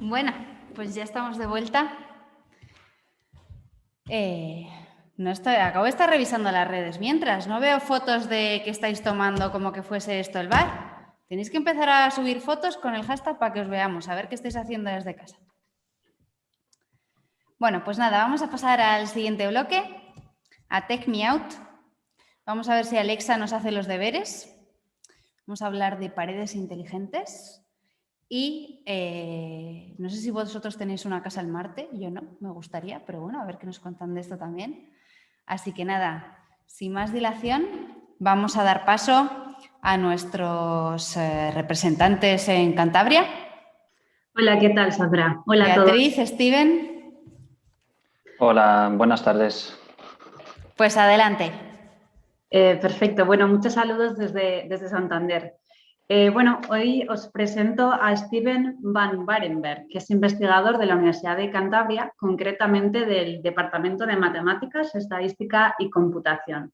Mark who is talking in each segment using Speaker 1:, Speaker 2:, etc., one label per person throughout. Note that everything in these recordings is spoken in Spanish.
Speaker 1: Bueno, pues ya estamos de vuelta. Eh, acabo de estar revisando las redes mientras. No veo fotos de que estáis tomando como que fuese esto el bar. Tenéis que empezar a subir fotos con el hashtag para que os veamos, a ver qué estáis haciendo desde casa. Bueno, pues nada, vamos a pasar al siguiente bloque, a Tech Me Out. Vamos a ver si Alexa nos hace los deberes. Vamos a hablar de paredes inteligentes. Y no sé si vosotros tenéis una casa en Marte, yo no, me gustaría, pero bueno, a ver qué nos cuentan de esto también. Así que nada, sin más dilación, vamos a dar paso a nuestros representantes en Cantabria.
Speaker 2: Hola, ¿qué tal, Sandra? Hola a todos.
Speaker 1: Beatriz, Steven.
Speaker 3: Hola, buenas tardes.
Speaker 1: Pues adelante.
Speaker 2: Perfecto, bueno, muchos saludos desde Santander. Bueno, hoy os presento a Steven van Barenberg, que es investigador de la Universidad de Cantabria, concretamente del Departamento de Matemáticas, Estadística y Computación.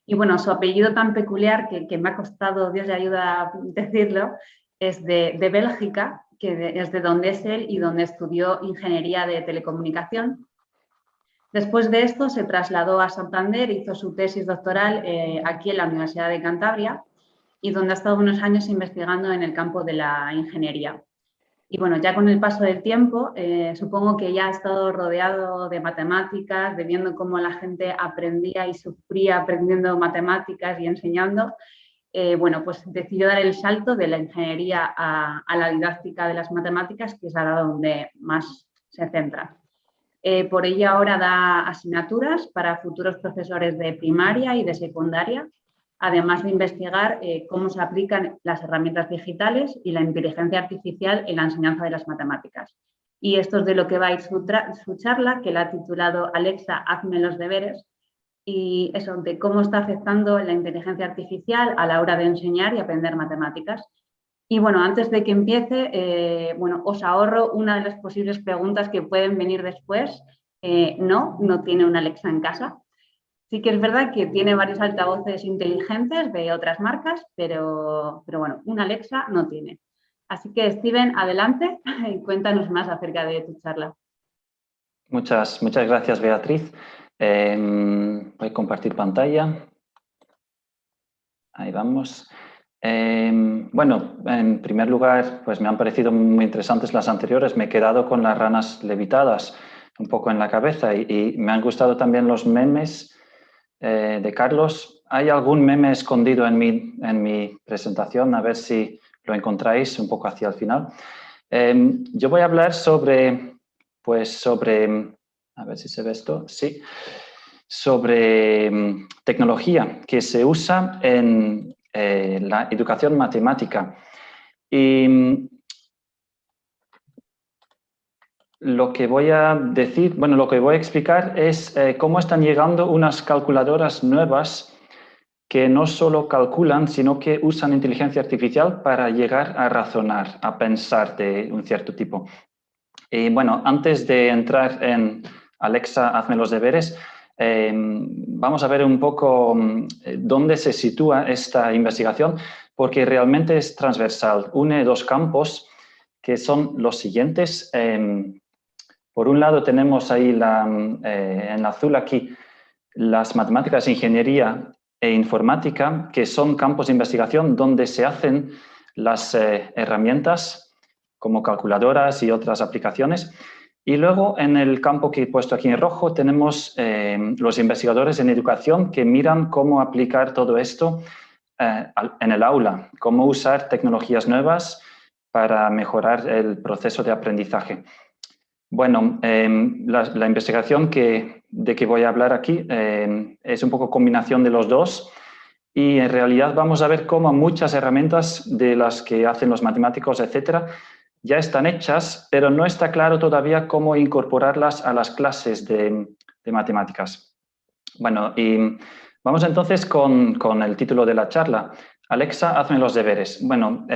Speaker 2: Y bueno, su apellido tan peculiar que me ha costado, Dios le ayuda a decirlo, es de Bélgica, que es de donde es él y donde estudió Ingeniería de Telecomunicación. Después de esto se trasladó a Santander, hizo su tesis doctoral aquí en la Universidad de Cantabria y donde ha estado unos años investigando en el campo de la ingeniería. Y bueno, ya con el paso del tiempo, supongo que ya ha estado rodeado de matemáticas, de viendo cómo la gente aprendía y sufría aprendiendo matemáticas y enseñando. Bueno, pues decidió dar el salto de la ingeniería a la didáctica de las matemáticas, que es ahora donde más se centra. Por ello ahora da asignaturas para futuros profesores de primaria y de secundaria, además de investigar cómo se aplican las herramientas digitales y la inteligencia artificial en la enseñanza de las matemáticas. Y esto es de lo que va a ir su charla, que la ha titulado Alexa, hazme los deberes, y eso, de cómo está afectando la inteligencia artificial a la hora de enseñar y aprender matemáticas. Y bueno, antes de que empiece, bueno, os ahorro una de las posibles preguntas que pueden venir después. No tiene una Alexa en casa. Sí que es verdad que tiene varios altavoces inteligentes de otras marcas, pero bueno, una Alexa no tiene. Así que, Steven, adelante y cuéntanos más acerca de tu charla.
Speaker 3: Muchas gracias, Beatriz. Voy a compartir pantalla. Ahí vamos. Bueno, en primer lugar, pues me han parecido muy interesantes las anteriores. Me he quedado con las ranas levitadas un poco en la cabeza y me han gustado también los memes de Carlos. Hay algún meme escondido en mi presentación, a ver si lo encontráis un poco hacia el final. Yo voy a hablar sobre, a ver si se ve esto, sí, sobre tecnología que se usa en la educación matemática. Y lo que voy a decir, bueno, lo que voy a explicar es cómo están llegando unas calculadoras nuevas que no solo calculan, sino que usan inteligencia artificial para llegar a razonar, a pensar de un cierto tipo. Y bueno, antes de entrar en Alexa, hazme los deberes, vamos a ver un poco dónde se sitúa esta investigación, porque realmente es transversal. Une dos campos que son los siguientes. Por un lado tenemos ahí en azul aquí las matemáticas, ingeniería e informática, que son campos de investigación donde se hacen las herramientas como calculadoras y otras aplicaciones. Y luego en el campo que he puesto aquí en rojo tenemos los investigadores en educación que miran cómo aplicar todo esto en el aula, cómo usar tecnologías nuevas para mejorar el proceso de aprendizaje. Bueno, la investigación de que voy a hablar aquí es un poco combinación de los dos y en realidad vamos a ver cómo muchas herramientas de las que hacen los matemáticos, etcétera, ya están hechas, pero no está claro todavía cómo incorporarlas a las clases de matemáticas. Bueno, y vamos entonces con el título de la charla. Alexa, hazme los deberes. Bueno,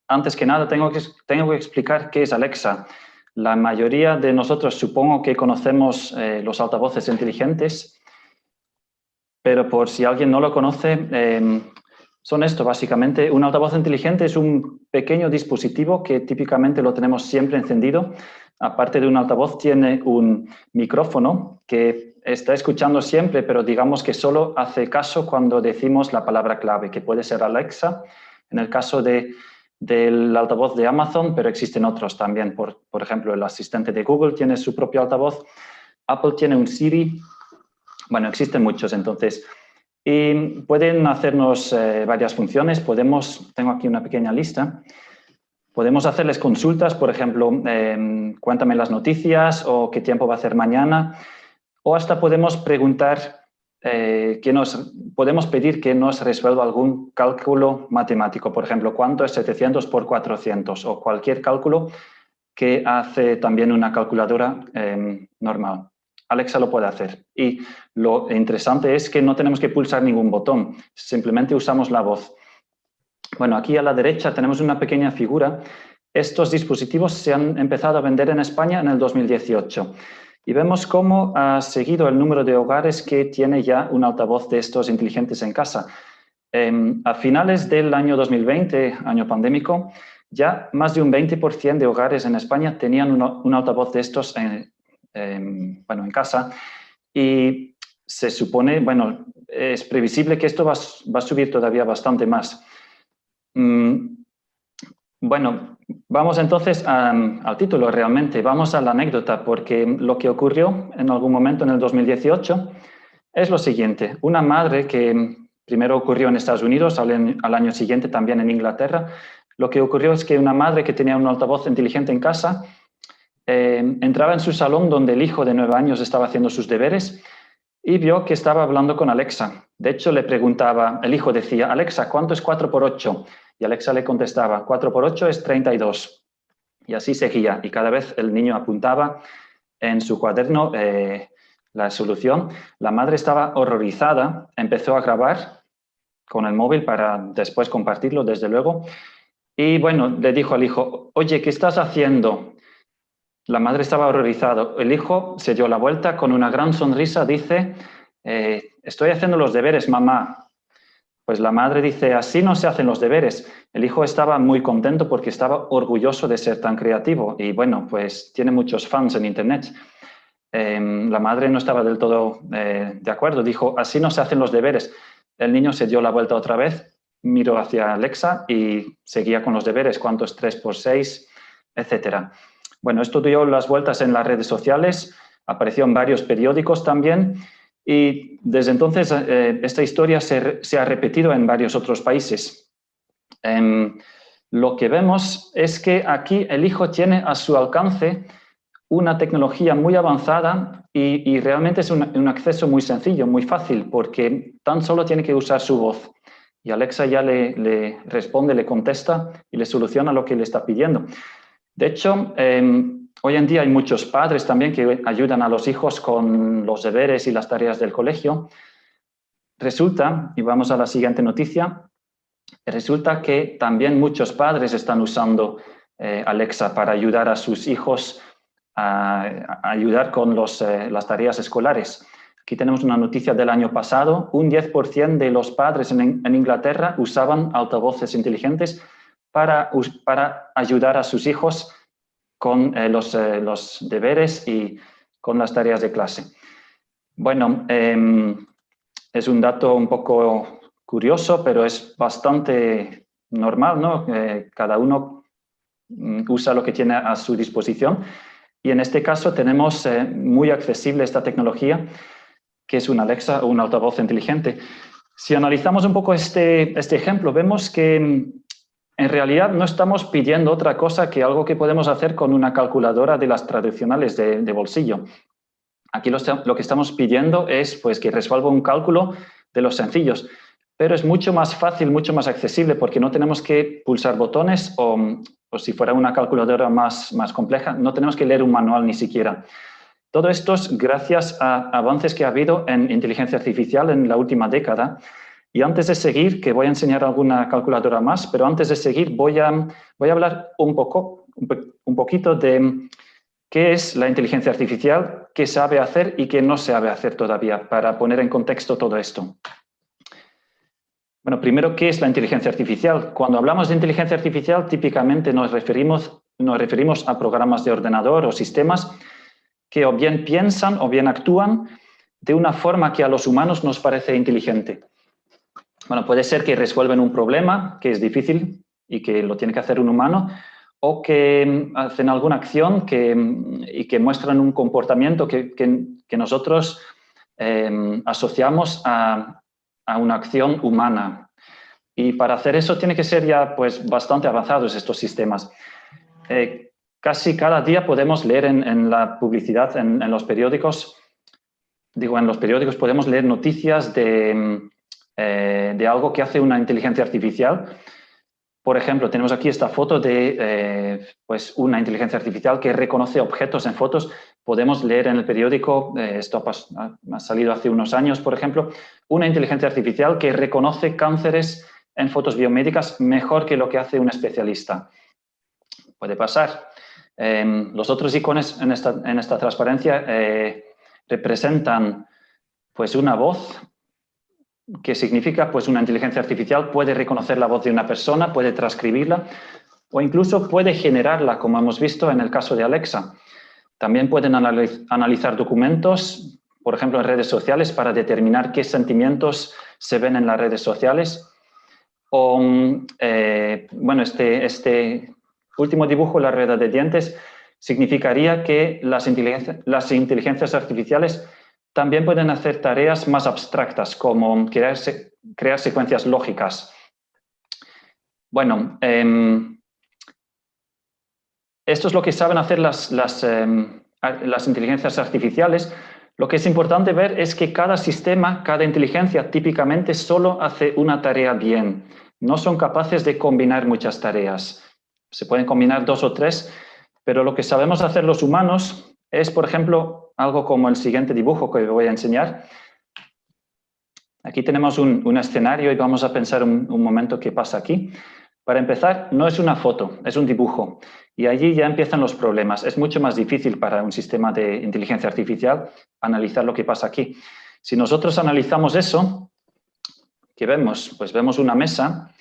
Speaker 3: antes que nada tengo que explicar qué es Alexa. La mayoría de nosotros supongo que conocemos los altavoces inteligentes, pero por si alguien no lo conoce, son esto básicamente. Un altavoz inteligente es un pequeño dispositivo que típicamente lo tenemos siempre encendido, aparte de un altavoz, tiene un micrófono que está escuchando siempre, pero digamos que solo hace caso cuando decimos la palabra clave, que puede ser Alexa, en el caso del altavoz de Amazon, pero existen otros también. Por ejemplo, el asistente de Google tiene su propio altavoz, Apple tiene un Siri, bueno, existen muchos entonces. Y pueden hacernos varias funciones. Tengo aquí una pequeña lista. Podemos hacerles consultas, por ejemplo, cuéntame las noticias o qué tiempo va a hacer mañana. O hasta podemos preguntar, podemos pedir que nos resuelva algún cálculo matemático. Por ejemplo, ¿cuánto es 700 por 400? O cualquier cálculo que hace también una calculadora normal. Alexa lo puede hacer. Y lo interesante es que no tenemos que pulsar ningún botón, simplemente usamos la voz. Bueno, aquí a la derecha tenemos una pequeña figura. Estos dispositivos se han empezado a vender en España en el 2018. Y vemos cómo ha seguido el número de hogares que tiene ya un altavoz de estos inteligentes en casa. A finales del año 2020, año pandémico, ya más de un 20% de hogares en España tenían un altavoz de estos en casa, y se supone, bueno, es previsible que esto va a subir todavía bastante más. Bueno, vamos entonces al título realmente, vamos a la anécdota, porque lo que ocurrió en algún momento en el 2018 es lo siguiente. Una madre que primero ocurrió en Estados Unidos, al año siguiente también en Inglaterra, lo que ocurrió es que una madre que tenía un altavoz inteligente en casa entraba en su salón donde el hijo de 9 años estaba haciendo sus deberes y vio que estaba hablando con Alexa. De hecho, le preguntaba, el hijo decía, Alexa, ¿cuánto es 4 por 8? Y Alexa le contestaba, 4 por 8 es 32. Y así seguía. Y cada vez el niño apuntaba en su cuaderno la solución. La madre estaba horrorizada, empezó a grabar con el móvil para después compartirlo, desde luego. Y bueno, le dijo al hijo, oye, ¿qué estás haciendo? La madre estaba horrorizada. El hijo se dio la vuelta con una gran sonrisa, dice, estoy haciendo los deberes, mamá. Pues la madre dice, así no se hacen los deberes. El hijo estaba muy contento porque estaba orgulloso de ser tan creativo y bueno, pues tiene muchos fans en Internet. La madre no estaba del todo de acuerdo, dijo, así no se hacen los deberes. El niño se dio la vuelta otra vez, miró hacia Alexa y seguía con los deberes, cuánto es 3 por 6, etcétera. Bueno, esto dio las vueltas en las redes sociales, apareció en varios periódicos también y desde entonces esta historia se ha repetido en varios otros países. Lo que vemos es que aquí el hijo tiene a su alcance una tecnología muy avanzada y realmente es un acceso muy sencillo, muy fácil, porque tan solo tiene que usar su voz. Y Alexa ya le responde, le contesta y le soluciona lo que le está pidiendo. De hecho, hoy en día hay muchos padres también que ayudan a los hijos con los deberes y las tareas del colegio. Resulta, y vamos a la siguiente noticia, resulta que también muchos padres están usando Alexa para ayudar a sus hijos a ayudar con las tareas escolares. Aquí tenemos una noticia del año pasado. Un 10% de los padres en Inglaterra usaban altavoces inteligentes para ayudar a sus hijos con los deberes y con las tareas de clase. Bueno, es un dato un poco curioso, pero es bastante normal, ¿no? Cada uno usa lo que tiene a su disposición. Y en este caso tenemos muy accesible esta tecnología, que es un Alexa o un altavoz inteligente. Si analizamos un poco este ejemplo, vemos que en realidad no estamos pidiendo otra cosa que algo que podemos hacer con una calculadora de las tradicionales de bolsillo. Aquí lo que estamos pidiendo es pues, que resuelva un cálculo de los sencillos, pero es mucho más fácil, mucho más accesible, porque no tenemos que pulsar botones o si fuera una calculadora más compleja, no tenemos que leer un manual ni siquiera. Todo esto es gracias a avances que ha habido en inteligencia artificial en la última década. Y antes de seguir, que voy a enseñar alguna calculadora más, pero antes de seguir voy a hablar un poquito de qué es la inteligencia artificial, qué sabe hacer y qué no sabe hacer todavía, para poner en contexto todo esto. Bueno, primero, ¿qué es la inteligencia artificial? Cuando hablamos de inteligencia artificial, típicamente nos referimos nos referimos a programas de ordenador o sistemas que o bien piensan o bien actúan de una forma que a los humanos nos parece inteligente. Bueno, puede ser que resuelven un problema que es difícil y que lo tiene que hacer un humano, o que hacen alguna acción y que muestran un comportamiento que nosotros asociamos a una acción humana. Y para hacer eso tiene que ser ya pues, bastante avanzados estos sistemas. Casi cada día podemos leer en la publicidad, en los periódicos, podemos leer noticias de algo que hace una inteligencia artificial. Por ejemplo, tenemos aquí esta foto de pues una inteligencia artificial que reconoce objetos en fotos. Podemos leer en el periódico, esto ha salido hace unos años, por ejemplo, una inteligencia artificial que reconoce cánceres en fotos biomédicas mejor que lo que hace un especialista. Puede pasar. Los otros iconos en esta transparencia representan pues una voz, que significa pues una inteligencia artificial puede reconocer la voz de una persona, puede transcribirla o incluso puede generarla, como hemos visto en el caso de Alexa. También pueden analizar documentos, por ejemplo, en redes sociales para determinar qué sentimientos se ven en las redes sociales. O, bueno, este último dibujo, la rueda de dientes, significaría que las inteligencias artificiales también pueden hacer tareas más abstractas, como crear secuencias lógicas. Bueno, esto es lo que saben hacer las inteligencias artificiales. Lo que es importante ver es que cada sistema, cada inteligencia, típicamente solo hace una tarea bien. No son capaces de combinar muchas tareas. Se pueden combinar 2 o 3, pero lo que sabemos hacer los humanos es, por ejemplo, algo como el siguiente dibujo que voy a enseñar. Aquí tenemos un escenario y vamos a pensar un momento qué pasa aquí. Para empezar, no es una foto, es un dibujo. Y allí ya empiezan los problemas. Es mucho más difícil para un sistema de inteligencia artificial analizar lo que pasa aquí. Si nosotros analizamos eso, ¿qué vemos? Pues vemos una mesa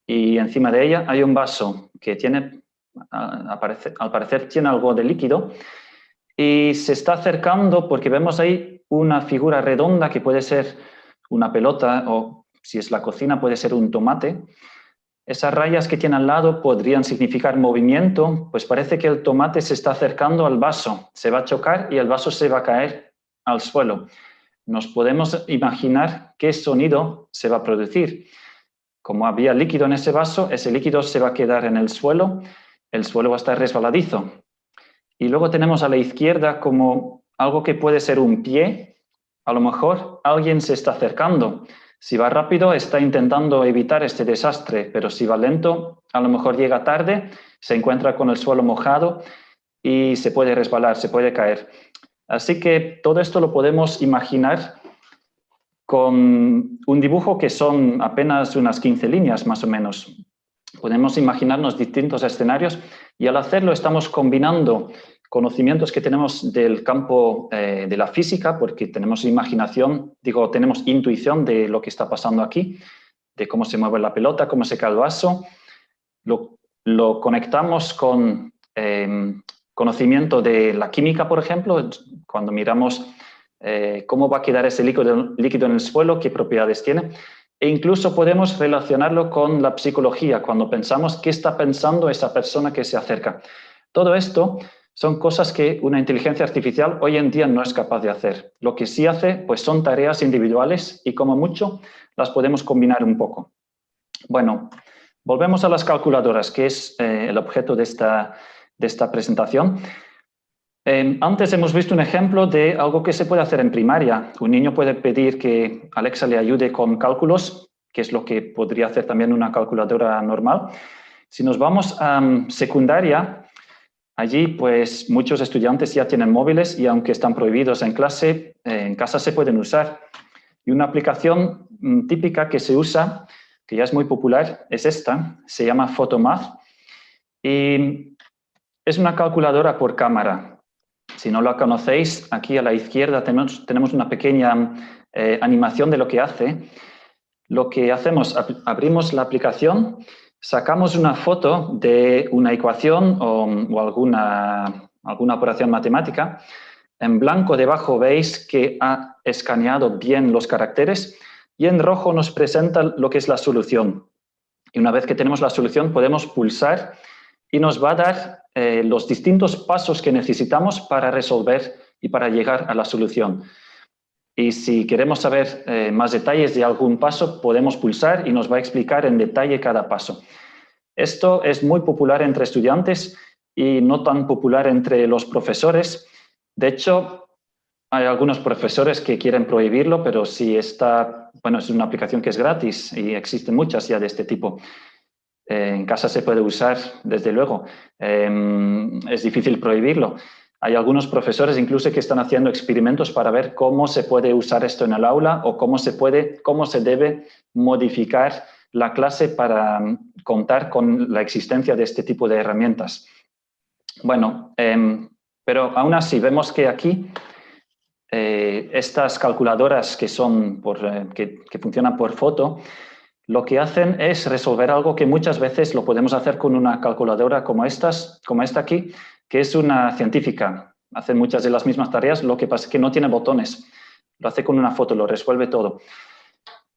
Speaker 3: y encima de ella hay un vaso que tiene, al parecer, tiene algo de líquido. Y se está acercando porque vemos ahí una figura redonda que puede ser una pelota o, si es la cocina, puede ser un tomate. Esas rayas que tiene al lado podrían significar movimiento, pues parece que el tomate se está acercando al vaso, se va a chocar y el vaso se va a caer al suelo. Nos podemos imaginar qué sonido se va a producir. Como había líquido en ese vaso, ese líquido se va a quedar en el suelo va a estar resbaladizo. Y luego tenemos a la izquierda como algo que puede ser un pie. A lo mejor alguien se está acercando. Si va rápido, está intentando evitar este desastre, pero si va lento, a lo mejor llega tarde, se encuentra con el suelo mojado y se puede resbalar, se puede caer. Así que todo esto lo podemos imaginar con un dibujo que son apenas unas 15 líneas, más o menos. Podemos imaginarnos distintos escenarios y al hacerlo estamos combinando conocimientos que tenemos del campo de la física, porque tenemos imaginación, tenemos intuición de lo que está pasando aquí, de cómo se mueve la pelota, cómo se cae el vaso. Lo conectamos con conocimiento de la química, por ejemplo, cuando miramos cómo va a quedar ese líquido en el suelo, qué propiedades tiene. E incluso podemos relacionarlo con la psicología, cuando pensamos qué está pensando esa persona que se acerca. Todo esto son cosas que una inteligencia artificial hoy en día no es capaz de hacer. Lo que sí hace, pues son tareas individuales y como mucho las podemos combinar un poco. Bueno, volvemos a las calculadoras, que es el objeto de esta presentación. Antes hemos visto un ejemplo de algo que se puede hacer en primaria. Un niño puede pedir que Alexa le ayude con cálculos, que es lo que podría hacer también una calculadora normal. Si nos vamos a secundaria, allí pues muchos estudiantes ya tienen móviles y aunque están prohibidos en clase, en casa se pueden usar. Y una aplicación típica que se usa, que ya es muy popular, es esta, se llama Photomath y es una calculadora por cámara. Si no la conocéis, aquí a la izquierda tenemos una pequeña animación de lo que hace. Lo que hacemos, abrimos la aplicación sacamos una foto de una ecuación o alguna operación matemática. En blanco debajo veis que ha escaneado bien los caracteres y en rojo nos presenta lo que es la solución. Y una vez que tenemos la solución podemos pulsar y nos va a dar los distintos pasos que necesitamos para resolver y para llegar a la solución. Y si queremos saber más detalles de algún paso, podemos pulsar y nos va a explicar en detalle cada paso. Esto es muy popular entre estudiantes y no tan popular entre los profesores. De hecho, hay algunos profesores que quieren prohibirlo, pero si está, bueno, es una aplicación que es gratis y existen muchas ya de este tipo. En casa se puede usar, desde luego. Es difícil prohibirlo. Hay algunos profesores incluso que están haciendo experimentos para ver cómo se puede usar esto en el aula o cómo se debe modificar la clase para contar con la existencia de este tipo de herramientas. Bueno, pero aún así vemos que aquí estas calculadoras que funcionan por foto, lo que hacen es resolver algo que muchas veces lo podemos hacer con una calculadora como esta aquí, que es una científica. Hace muchas de las mismas tareas, lo que pasa es que no tiene botones. Lo hace con una foto, lo resuelve todo.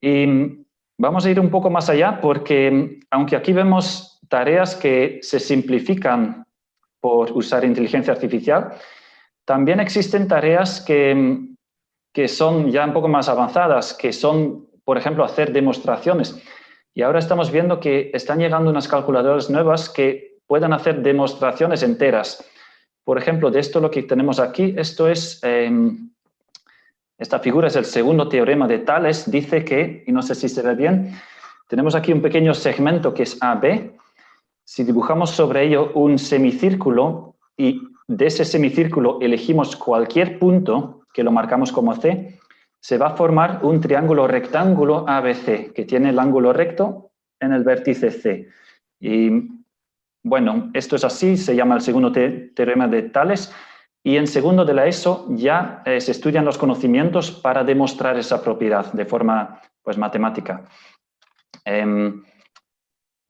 Speaker 3: Y vamos a ir un poco más allá porque, aunque aquí vemos tareas que se simplifican por usar inteligencia artificial, también existen tareas que son ya un poco más avanzadas, que son, por ejemplo, hacer demostraciones. Y ahora estamos viendo que están llegando unas calculadoras nuevas que puedan hacer demostraciones enteras. Por ejemplo, de esto lo que tenemos aquí, esta figura es el segundo teorema de Tales, dice que, y no sé si se ve bien, tenemos aquí un pequeño segmento que es AB. Si dibujamos sobre ello un semicírculo y de ese semicírculo elegimos cualquier punto que lo marcamos como C, se va a formar un triángulo rectángulo ABC que tiene el ángulo recto en el vértice C. Y bueno, esto es así, se llama el segundo teorema de Tales y en segundo de la ESO ya se estudian los conocimientos para demostrar esa propiedad de forma pues, matemática.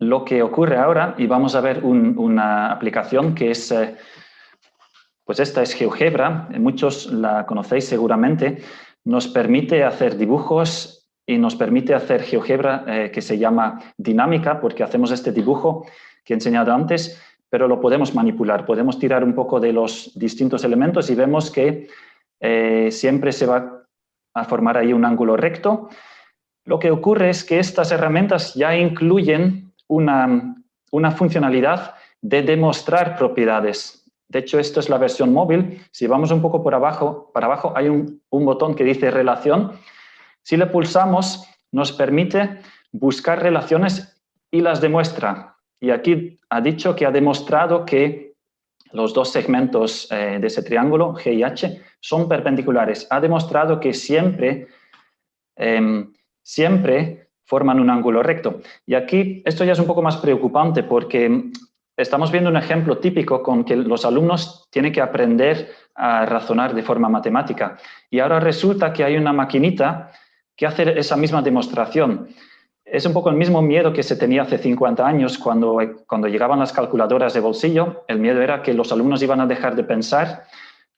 Speaker 3: Lo que ocurre ahora, y vamos a ver una aplicación que es, pues esta es GeoGebra, muchos la conocéis seguramente, nos permite hacer dibujos y nos permite hacer GeoGebra que se llama dinámica porque hacemos este dibujo que he enseñado antes, pero lo podemos manipular, podemos tirar un poco de los distintos elementos y vemos que siempre se va a formar ahí un ángulo recto. Lo que ocurre es que estas herramientas ya incluyen una funcionalidad de demostrar propiedades. De hecho, esto es la versión móvil. Si vamos un poco para abajo hay un botón que dice relación. Si le pulsamos, nos permite buscar relaciones y las demuestra. Y aquí ha dicho que ha demostrado que los dos segmentos de ese triángulo, G y H, son perpendiculares. Ha demostrado que siempre forman un ángulo recto. Y aquí esto ya es un poco más preocupante porque estamos viendo un ejemplo típico con que los alumnos tienen que aprender a razonar de forma matemática. Y ahora resulta que hay una maquinita que hace esa misma demostración. Es un poco el mismo miedo que se tenía hace 50 años cuando llegaban las calculadoras de bolsillo. El miedo era que los alumnos iban a dejar de pensar.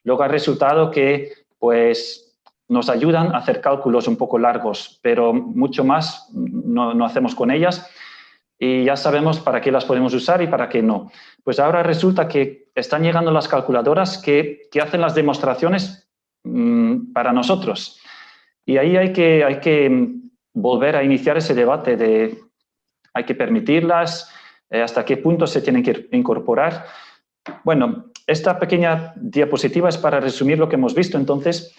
Speaker 3: Luego ha resultado que, pues, nos ayudan a hacer cálculos un poco largos, pero mucho más no hacemos con ellas. Y ya sabemos para qué las podemos usar y para qué no. Pues ahora resulta que están llegando las calculadoras que hacen las demostraciones para nosotros. Y ahí hay que volver a iniciar ese debate de hay que permitirlas, hasta qué punto se tienen que incorporar. Bueno, esta pequeña diapositiva es para resumir lo que hemos visto. Entonces,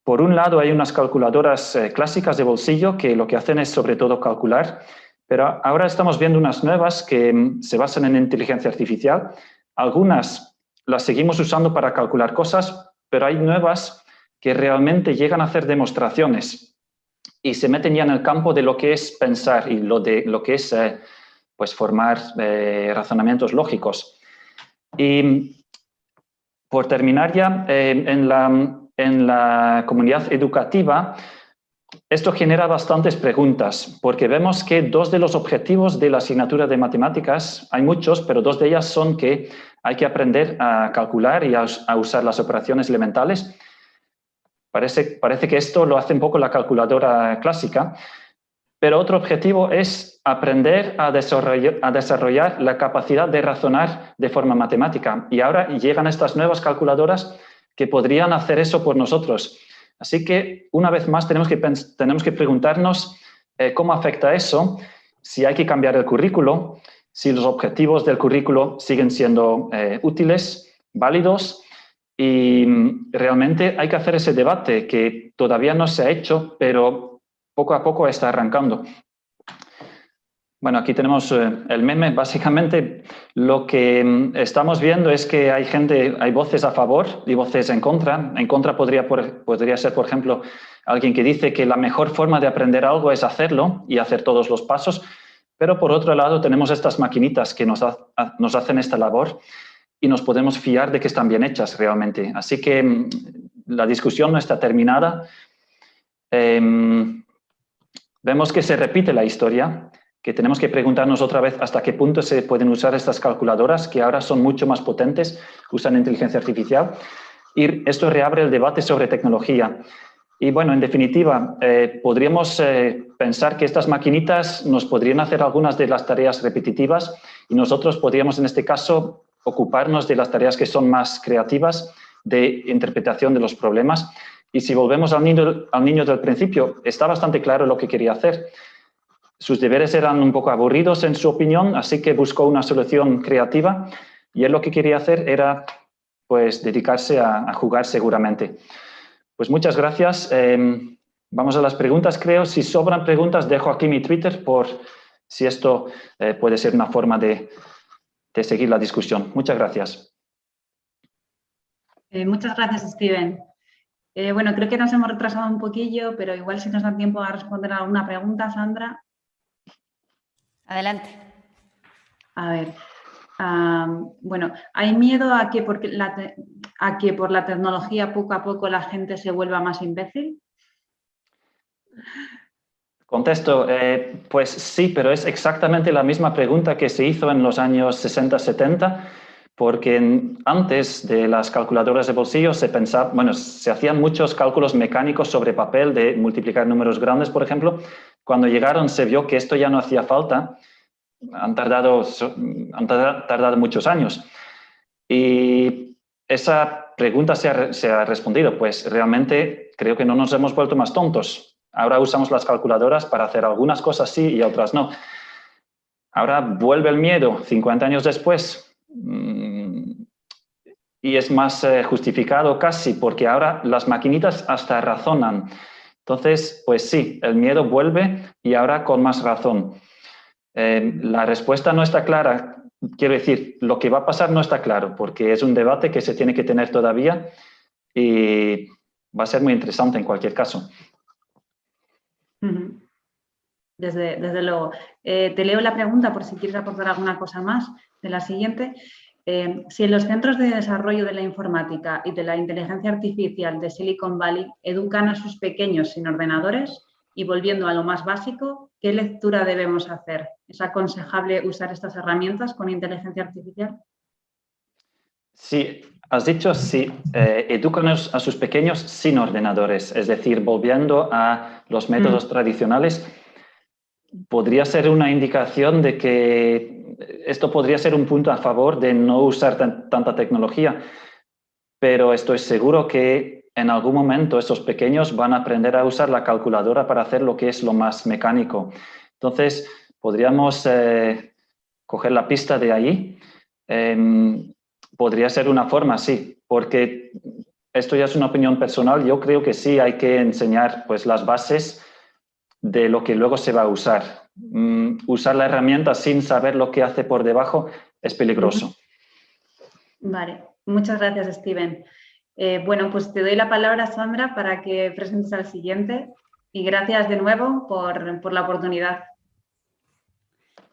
Speaker 3: por un lado hay unas calculadoras clásicas de bolsillo que lo que hacen es sobre todo calcular, pero ahora estamos viendo unas nuevas que se basan en inteligencia artificial. Algunas las seguimos usando para calcular cosas, pero hay nuevas que realmente llegan a hacer demostraciones y se meten ya en el campo de lo que es pensar y lo que es pues formar razonamientos lógicos. Y por terminar ya, en la comunidad educativa esto genera bastantes preguntas, porque vemos que dos de los objetivos de la asignatura de matemáticas, hay muchos, pero dos de ellas son que hay que aprender a calcular y a usar las operaciones elementales. Parece que esto lo hace un poco la calculadora clásica, pero otro objetivo es aprender a desarrollar la capacidad de razonar de forma matemática. Y ahora llegan estas nuevas calculadoras que podrían hacer eso por nosotros. Así que, una vez más, tenemos que preguntarnos cómo afecta eso, si hay que cambiar el currículo, si los objetivos del currículo siguen siendo útiles, válidos, y realmente hay que hacer ese debate que todavía no se ha hecho, pero poco a poco está arrancando. Bueno, aquí tenemos el meme. Básicamente, lo que estamos viendo es que hay voces a favor y voces en contra. En contra podría ser, por ejemplo, alguien que dice que la mejor forma de aprender algo es hacerlo y hacer todos los pasos, pero por otro lado tenemos estas maquinitas que nos hacen esta labor y nos podemos fiar de que están bien hechas realmente. Así que la discusión no está terminada. Vemos que se repite la historia, que tenemos que preguntarnos otra vez hasta qué punto se pueden usar estas calculadoras, que ahora son mucho más potentes, usan inteligencia artificial, y esto reabre el debate sobre tecnología. Y bueno, en definitiva, podríamos pensar que estas maquinitas nos podrían hacer algunas de las tareas repetitivas y nosotros podríamos, en este caso, ocuparnos de las tareas que son más creativas, de interpretación de los problemas. Y si volvemos al niño del principio, está bastante claro lo que quería hacer. Sus deberes eran un poco aburridos, en su opinión, así que buscó una solución creativa y él lo que quería hacer era, pues, dedicarse a jugar seguramente. Pues muchas gracias. Vamos a las preguntas, creo. Si sobran preguntas, dejo aquí mi Twitter por si esto puede ser una forma de seguir la discusión. Muchas gracias.
Speaker 2: Muchas gracias, Steven. Bueno, creo que nos hemos retrasado un poquillo, pero igual si nos da tiempo a responder a alguna pregunta, Sandra.
Speaker 1: Adelante.
Speaker 2: A ver, bueno, ¿hay miedo a que por la tecnología poco a poco la gente se vuelva más imbécil?
Speaker 3: Contesto, pues sí, pero es exactamente la misma pregunta que se hizo en los años 60-70, porque antes de las calculadoras de bolsillo se hacían muchos cálculos mecánicos sobre papel de multiplicar números grandes, por ejemplo. Cuando llegaron se vio que esto ya no hacía falta. Han tardado muchos años. Y esa pregunta se ha respondido. Pues realmente creo que no nos hemos vuelto más tontos. Ahora usamos las calculadoras para hacer algunas cosas sí y otras no. Ahora vuelve el miedo 50 años después. Y es más justificado casi, porque ahora las maquinitas hasta razonan. Entonces, pues sí, el miedo vuelve y ahora con más razón. La respuesta no está clara. Quiero decir, lo que va a pasar no está claro, porque es un debate que se tiene que tener todavía y va a ser muy interesante en cualquier caso.
Speaker 2: Desde luego. Te leo la pregunta por si quieres aportar alguna cosa más de la siguiente. Si en los centros de desarrollo de la informática y de la inteligencia artificial de Silicon Valley educan a sus pequeños sin ordenadores, y volviendo a lo más básico, ¿qué lectura debemos hacer? ¿Es aconsejable usar estas herramientas con inteligencia artificial?
Speaker 3: Sí, has dicho sí, educan a sus pequeños sin ordenadores, es decir, volviendo a los métodos tradicionales. Podría ser una indicación de que esto podría ser un punto a favor de no usar tanta tecnología, pero estoy seguro que en algún momento esos pequeños van a aprender a usar la calculadora para hacer lo que es lo más mecánico. Entonces, podríamos coger la pista de ahí. Podría ser una forma, sí, porque esto ya es una opinión personal. Yo creo que sí hay que enseñar, pues, las bases de lo que luego se va a usar. Usar la herramienta sin saber lo que hace por debajo es peligroso.
Speaker 2: Vale, muchas gracias, Steven. Bueno, pues te doy la palabra, Sandra, para que presentes al siguiente. Y gracias de nuevo por la oportunidad.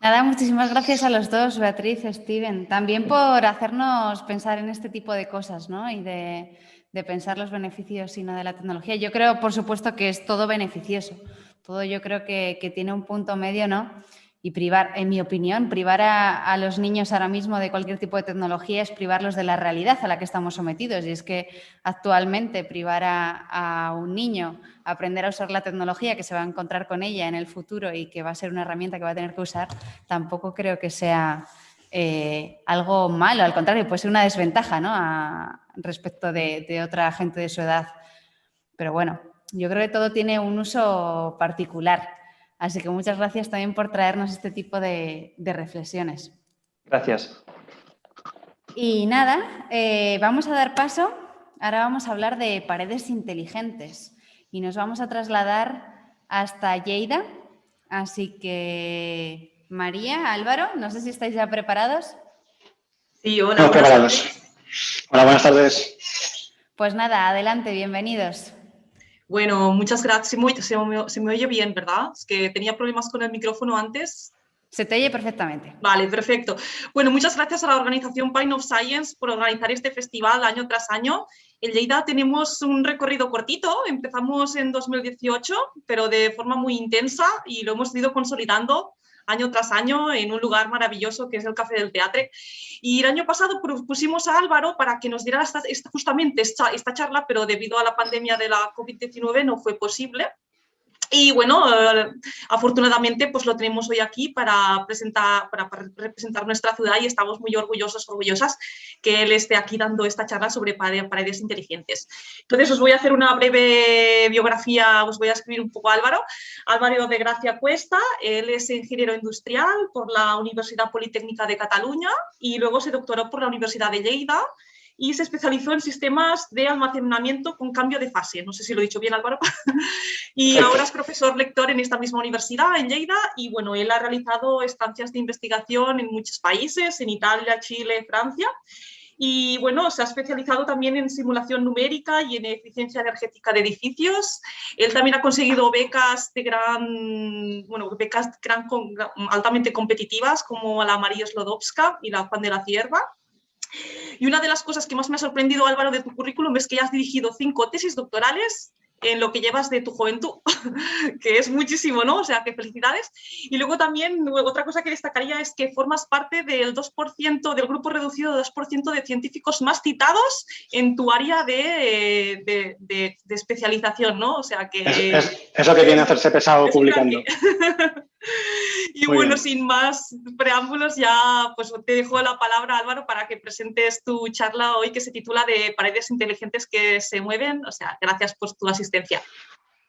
Speaker 1: Nada, muchísimas gracias a los dos, Beatriz, Steven, también por hacernos pensar en este tipo de cosas, ¿no? Y de de pensar los beneficios y no de la tecnología. Yo creo, por supuesto, que es todo beneficioso. Todo yo creo que tiene un punto medio, ¿no? Y privar, en mi opinión, privar a los niños ahora mismo de cualquier tipo de tecnología es privarlos de la realidad a la que estamos sometidos. Y es que actualmente privar a un niño a aprender a usar la tecnología, que se va a encontrar con ella en el futuro y que va a ser una herramienta que va a tener que usar, tampoco creo que sea algo malo. Al contrario, puede ser una desventaja, ¿no? Respecto de otra gente de su edad. Pero bueno, yo creo que todo tiene un uso particular. Así que muchas gracias también por traernos este tipo de reflexiones.
Speaker 3: Gracias.
Speaker 1: Y nada, vamos a dar paso. Ahora vamos a hablar de paredes inteligentes y nos vamos a trasladar hasta Lleida. Así que, María, Álvaro, no sé si estáis ya preparados.
Speaker 4: Sí, hola.
Speaker 5: Estamos preparados. Hola, buenas tardes.
Speaker 1: Pues nada, adelante, bienvenidos.
Speaker 4: Bueno, muchas gracias. Se me oye bien, ¿verdad? Es que tenía problemas con el micrófono antes.
Speaker 1: Se te oye perfectamente.
Speaker 4: Vale, perfecto. Bueno, muchas gracias a la organización Pint of Science por organizar este festival año tras año. En Lleida tenemos un recorrido cortito. Empezamos en 2018, pero de forma muy intensa y lo hemos ido consolidando año tras año en un lugar maravilloso que es el Café del Teatre. Y el año pasado propusimos a Álvaro para que nos diera justamente esta charla, pero debido a la pandemia de la COVID-19 no fue posible. Y bueno, afortunadamente pues lo tenemos hoy aquí para representar nuestra ciudad y estamos muy orgullosas que él esté aquí dando esta charla sobre paredes inteligentes. Entonces os voy a hacer una breve biografía, os voy a escribir un poco a Álvaro. Álvaro de Gracia Cuesta, él es ingeniero industrial por la Universidad Politécnica de Cataluña y luego se doctoró por la Universidad de Lleida y se especializó en sistemas de almacenamiento con cambio de fase. No sé si lo he dicho bien, Álvaro. Y ahora es profesor lector en esta misma universidad, en Lleida, y bueno, él ha realizado estancias de investigación en muchos países, en Italia, Chile, Francia, y bueno, se ha especializado también en simulación numérica y en eficiencia energética de edificios. Él también ha conseguido becas altamente competitivas, como la María Slodowska y la Juan de la Cierva. Y una de las cosas que más me ha sorprendido, Álvaro, de tu currículum es que ya has dirigido 5 tesis doctorales en lo que llevas de tu juventud, que es muchísimo, ¿no? O sea, que felicidades. Y luego también, otra cosa que destacaría es que formas parte del 2%, del grupo reducido de 2% de científicos más citados en tu área de especialización, ¿no? O sea, que...
Speaker 5: Eso que viene a hacerse pesado publicando.
Speaker 4: Y muy bueno, bien. Sin más preámbulos, ya pues te dejo la palabra, Álvaro, para que presentes tu charla hoy que se titula de paredes inteligentes que se mueven. O sea, gracias por tu asistencia.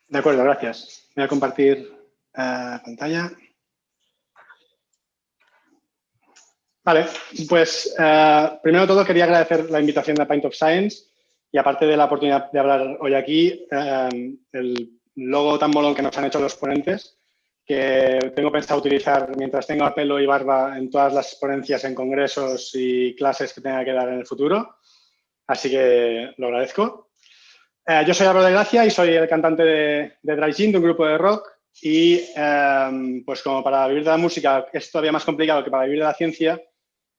Speaker 5: De acuerdo, gracias. Voy a compartir pantalla. Vale, pues primero de todo quería agradecer la invitación de Pint of Science y aparte de la oportunidad de hablar hoy aquí, el logo tan molón que nos han hecho los ponentes, que tengo pensado utilizar mientras tenga pelo y barba en todas las ponencias en congresos y clases que tenga que dar en el futuro. Así que lo agradezco. Yo soy Álvaro de Gracia y soy el cantante de Dry Gin, de un grupo de rock. Y pues como para vivir de la música es todavía más complicado que para vivir de la ciencia,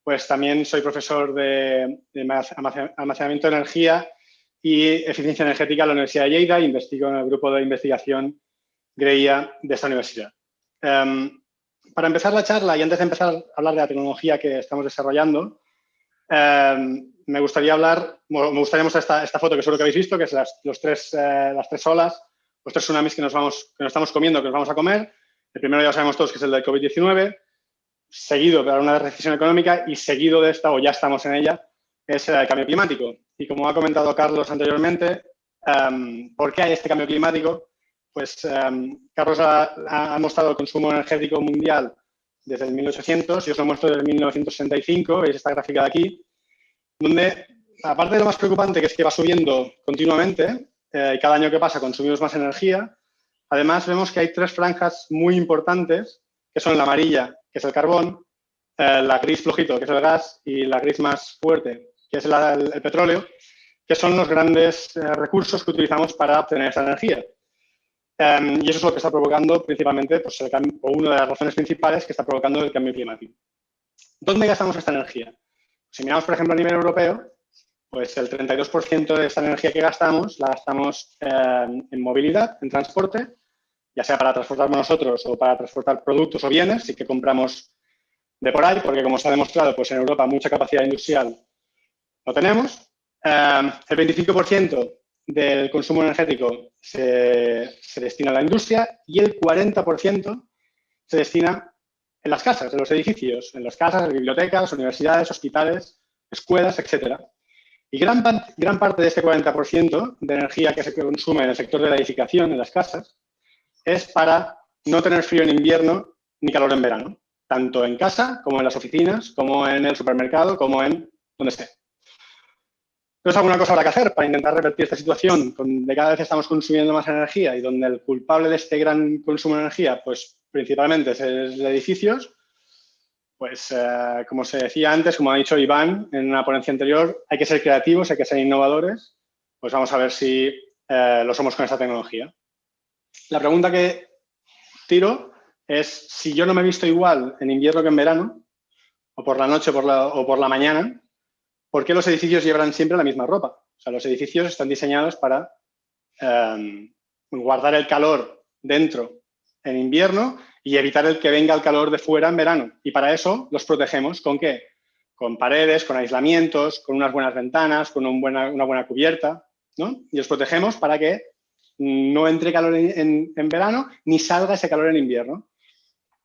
Speaker 5: pues también soy profesor de almacenamiento de energía y eficiencia energética en la Universidad de Lleida e investigo en el grupo de investigación GREIA de esta universidad. Para empezar la charla y antes de empezar a hablar de la tecnología que estamos desarrollando, me gustaría mostrar esta foto que seguro que habéis visto, que es las tres olas, los 3 tsunamis que nos estamos comiendo, que nos vamos a comer. El primero ya sabemos todos que es el del COVID-19, seguido de una recesión económica y seguido de esta, o ya estamos en ella, es el cambio climático. Y como ha comentado Carlos anteriormente, ¿por qué hay este cambio climático? Pues Carlos ha mostrado el consumo energético mundial desde el 1800, yo os lo muestro desde el 1965, veis esta gráfica de aquí, donde, aparte de lo más preocupante, que es que va subiendo continuamente, y cada año que pasa consumimos más energía, además vemos que hay 3 franjas muy importantes, que son la amarilla, que es el carbón, la gris flojito, que es el gas, y la gris más fuerte, que es el petróleo, que son los grandes recursos que utilizamos para obtener esta energía. Y eso es lo que está provocando principalmente, pues, o una de las razones principales que está provocando el cambio climático. ¿Dónde gastamos esta energía? Si miramos, por ejemplo, a nivel europeo, pues el 32% de esta energía que gastamos la gastamos en movilidad, en transporte, ya sea para transportarnos nosotros o para transportar productos o bienes, sí que compramos de por ahí, porque como se ha demostrado, pues en Europa mucha capacidad industrial no tenemos. El 25% del consumo energético se destina a la industria y el 40% se destina en las casas, en los edificios, en las casas, en bibliotecas, universidades, hospitales, escuelas, etc. Y gran parte de este 40% de energía que se consume en el sector de la edificación, en las casas, es para no tener frío en invierno ni calor en verano, tanto en casa como en las oficinas, como en el supermercado, como en donde esté. Entonces, alguna cosa habrá que hacer para intentar revertir esta situación donde cada vez estamos consumiendo más energía y donde el culpable de este gran consumo de energía, pues principalmente es de edificios. Pues, como se decía antes, como ha dicho Iván en una ponencia anterior, hay que ser creativos, hay que ser innovadores. Pues vamos a ver si lo somos con esta tecnología. La pregunta que tiro es, si yo no me he visto igual en invierno que en verano, o por la noche o por la mañana, ¿por qué los edificios llevan siempre la misma ropa? O sea, los edificios están diseñados para guardar el calor dentro en invierno y evitar el que venga el calor de fuera en verano. Y para eso los protegemos. ¿Con qué? Con paredes, con aislamientos, con unas buenas ventanas, con una buena cubierta, ¿no? Y los protegemos para que no entre calor en verano ni salga ese calor en invierno.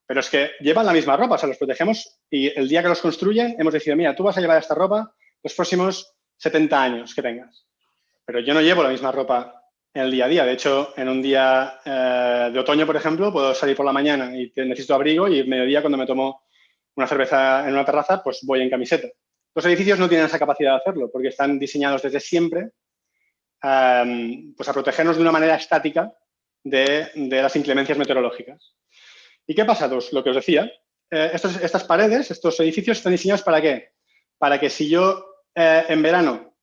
Speaker 5: Pero es que llevan la misma ropa, o sea, los protegemos y el día que los construyen hemos decidido, mira, tú vas a llevar esta ropa los próximos 70 años que tengas. Pero yo no llevo la misma ropa en el día a día. De hecho, en un día de otoño, por ejemplo, puedo salir por la mañana y necesito abrigo y mediodía, cuando me tomo una cerveza en una terraza, pues voy en camiseta. Los edificios no tienen esa capacidad de hacerlo porque están diseñados desde siempre pues a protegernos de una manera estática de las inclemencias meteorológicas. ¿Y qué pasa? Pues lo que os decía, estas paredes, estos edificios están diseñados ¿para qué? Para que si yo en verano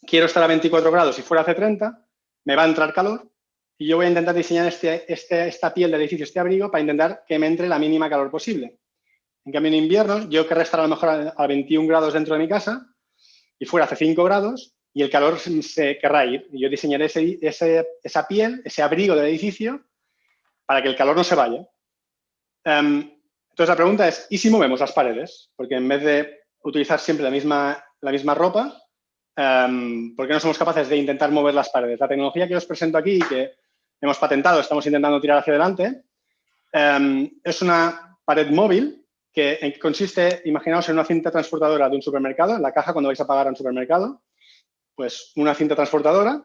Speaker 5: quiero estar a 24 grados y fuera hace 30, me va a entrar calor y yo voy a intentar diseñar esta piel del edificio, este abrigo, para intentar que me entre la mínima calor posible. En cambio, en invierno, yo querré estar a lo mejor a 21 grados dentro de mi casa y fuera hace 5 grados y el calor se querrá ir. Y yo diseñaré esa piel, ese abrigo del edificio, para que el calor no se vaya. Entonces, la pregunta es, ¿y si movemos las paredes? Porque en vez de utilizar siempre la misma ropa, ¿por qué no somos capaces de intentar mover las paredes? La tecnología que os presento aquí, que hemos patentado, estamos intentando tirar hacia adelante, es una pared móvil que consiste, imaginaos, en una cinta transportadora de un supermercado, en la caja cuando vais a pagar a un supermercado, pues una cinta transportadora,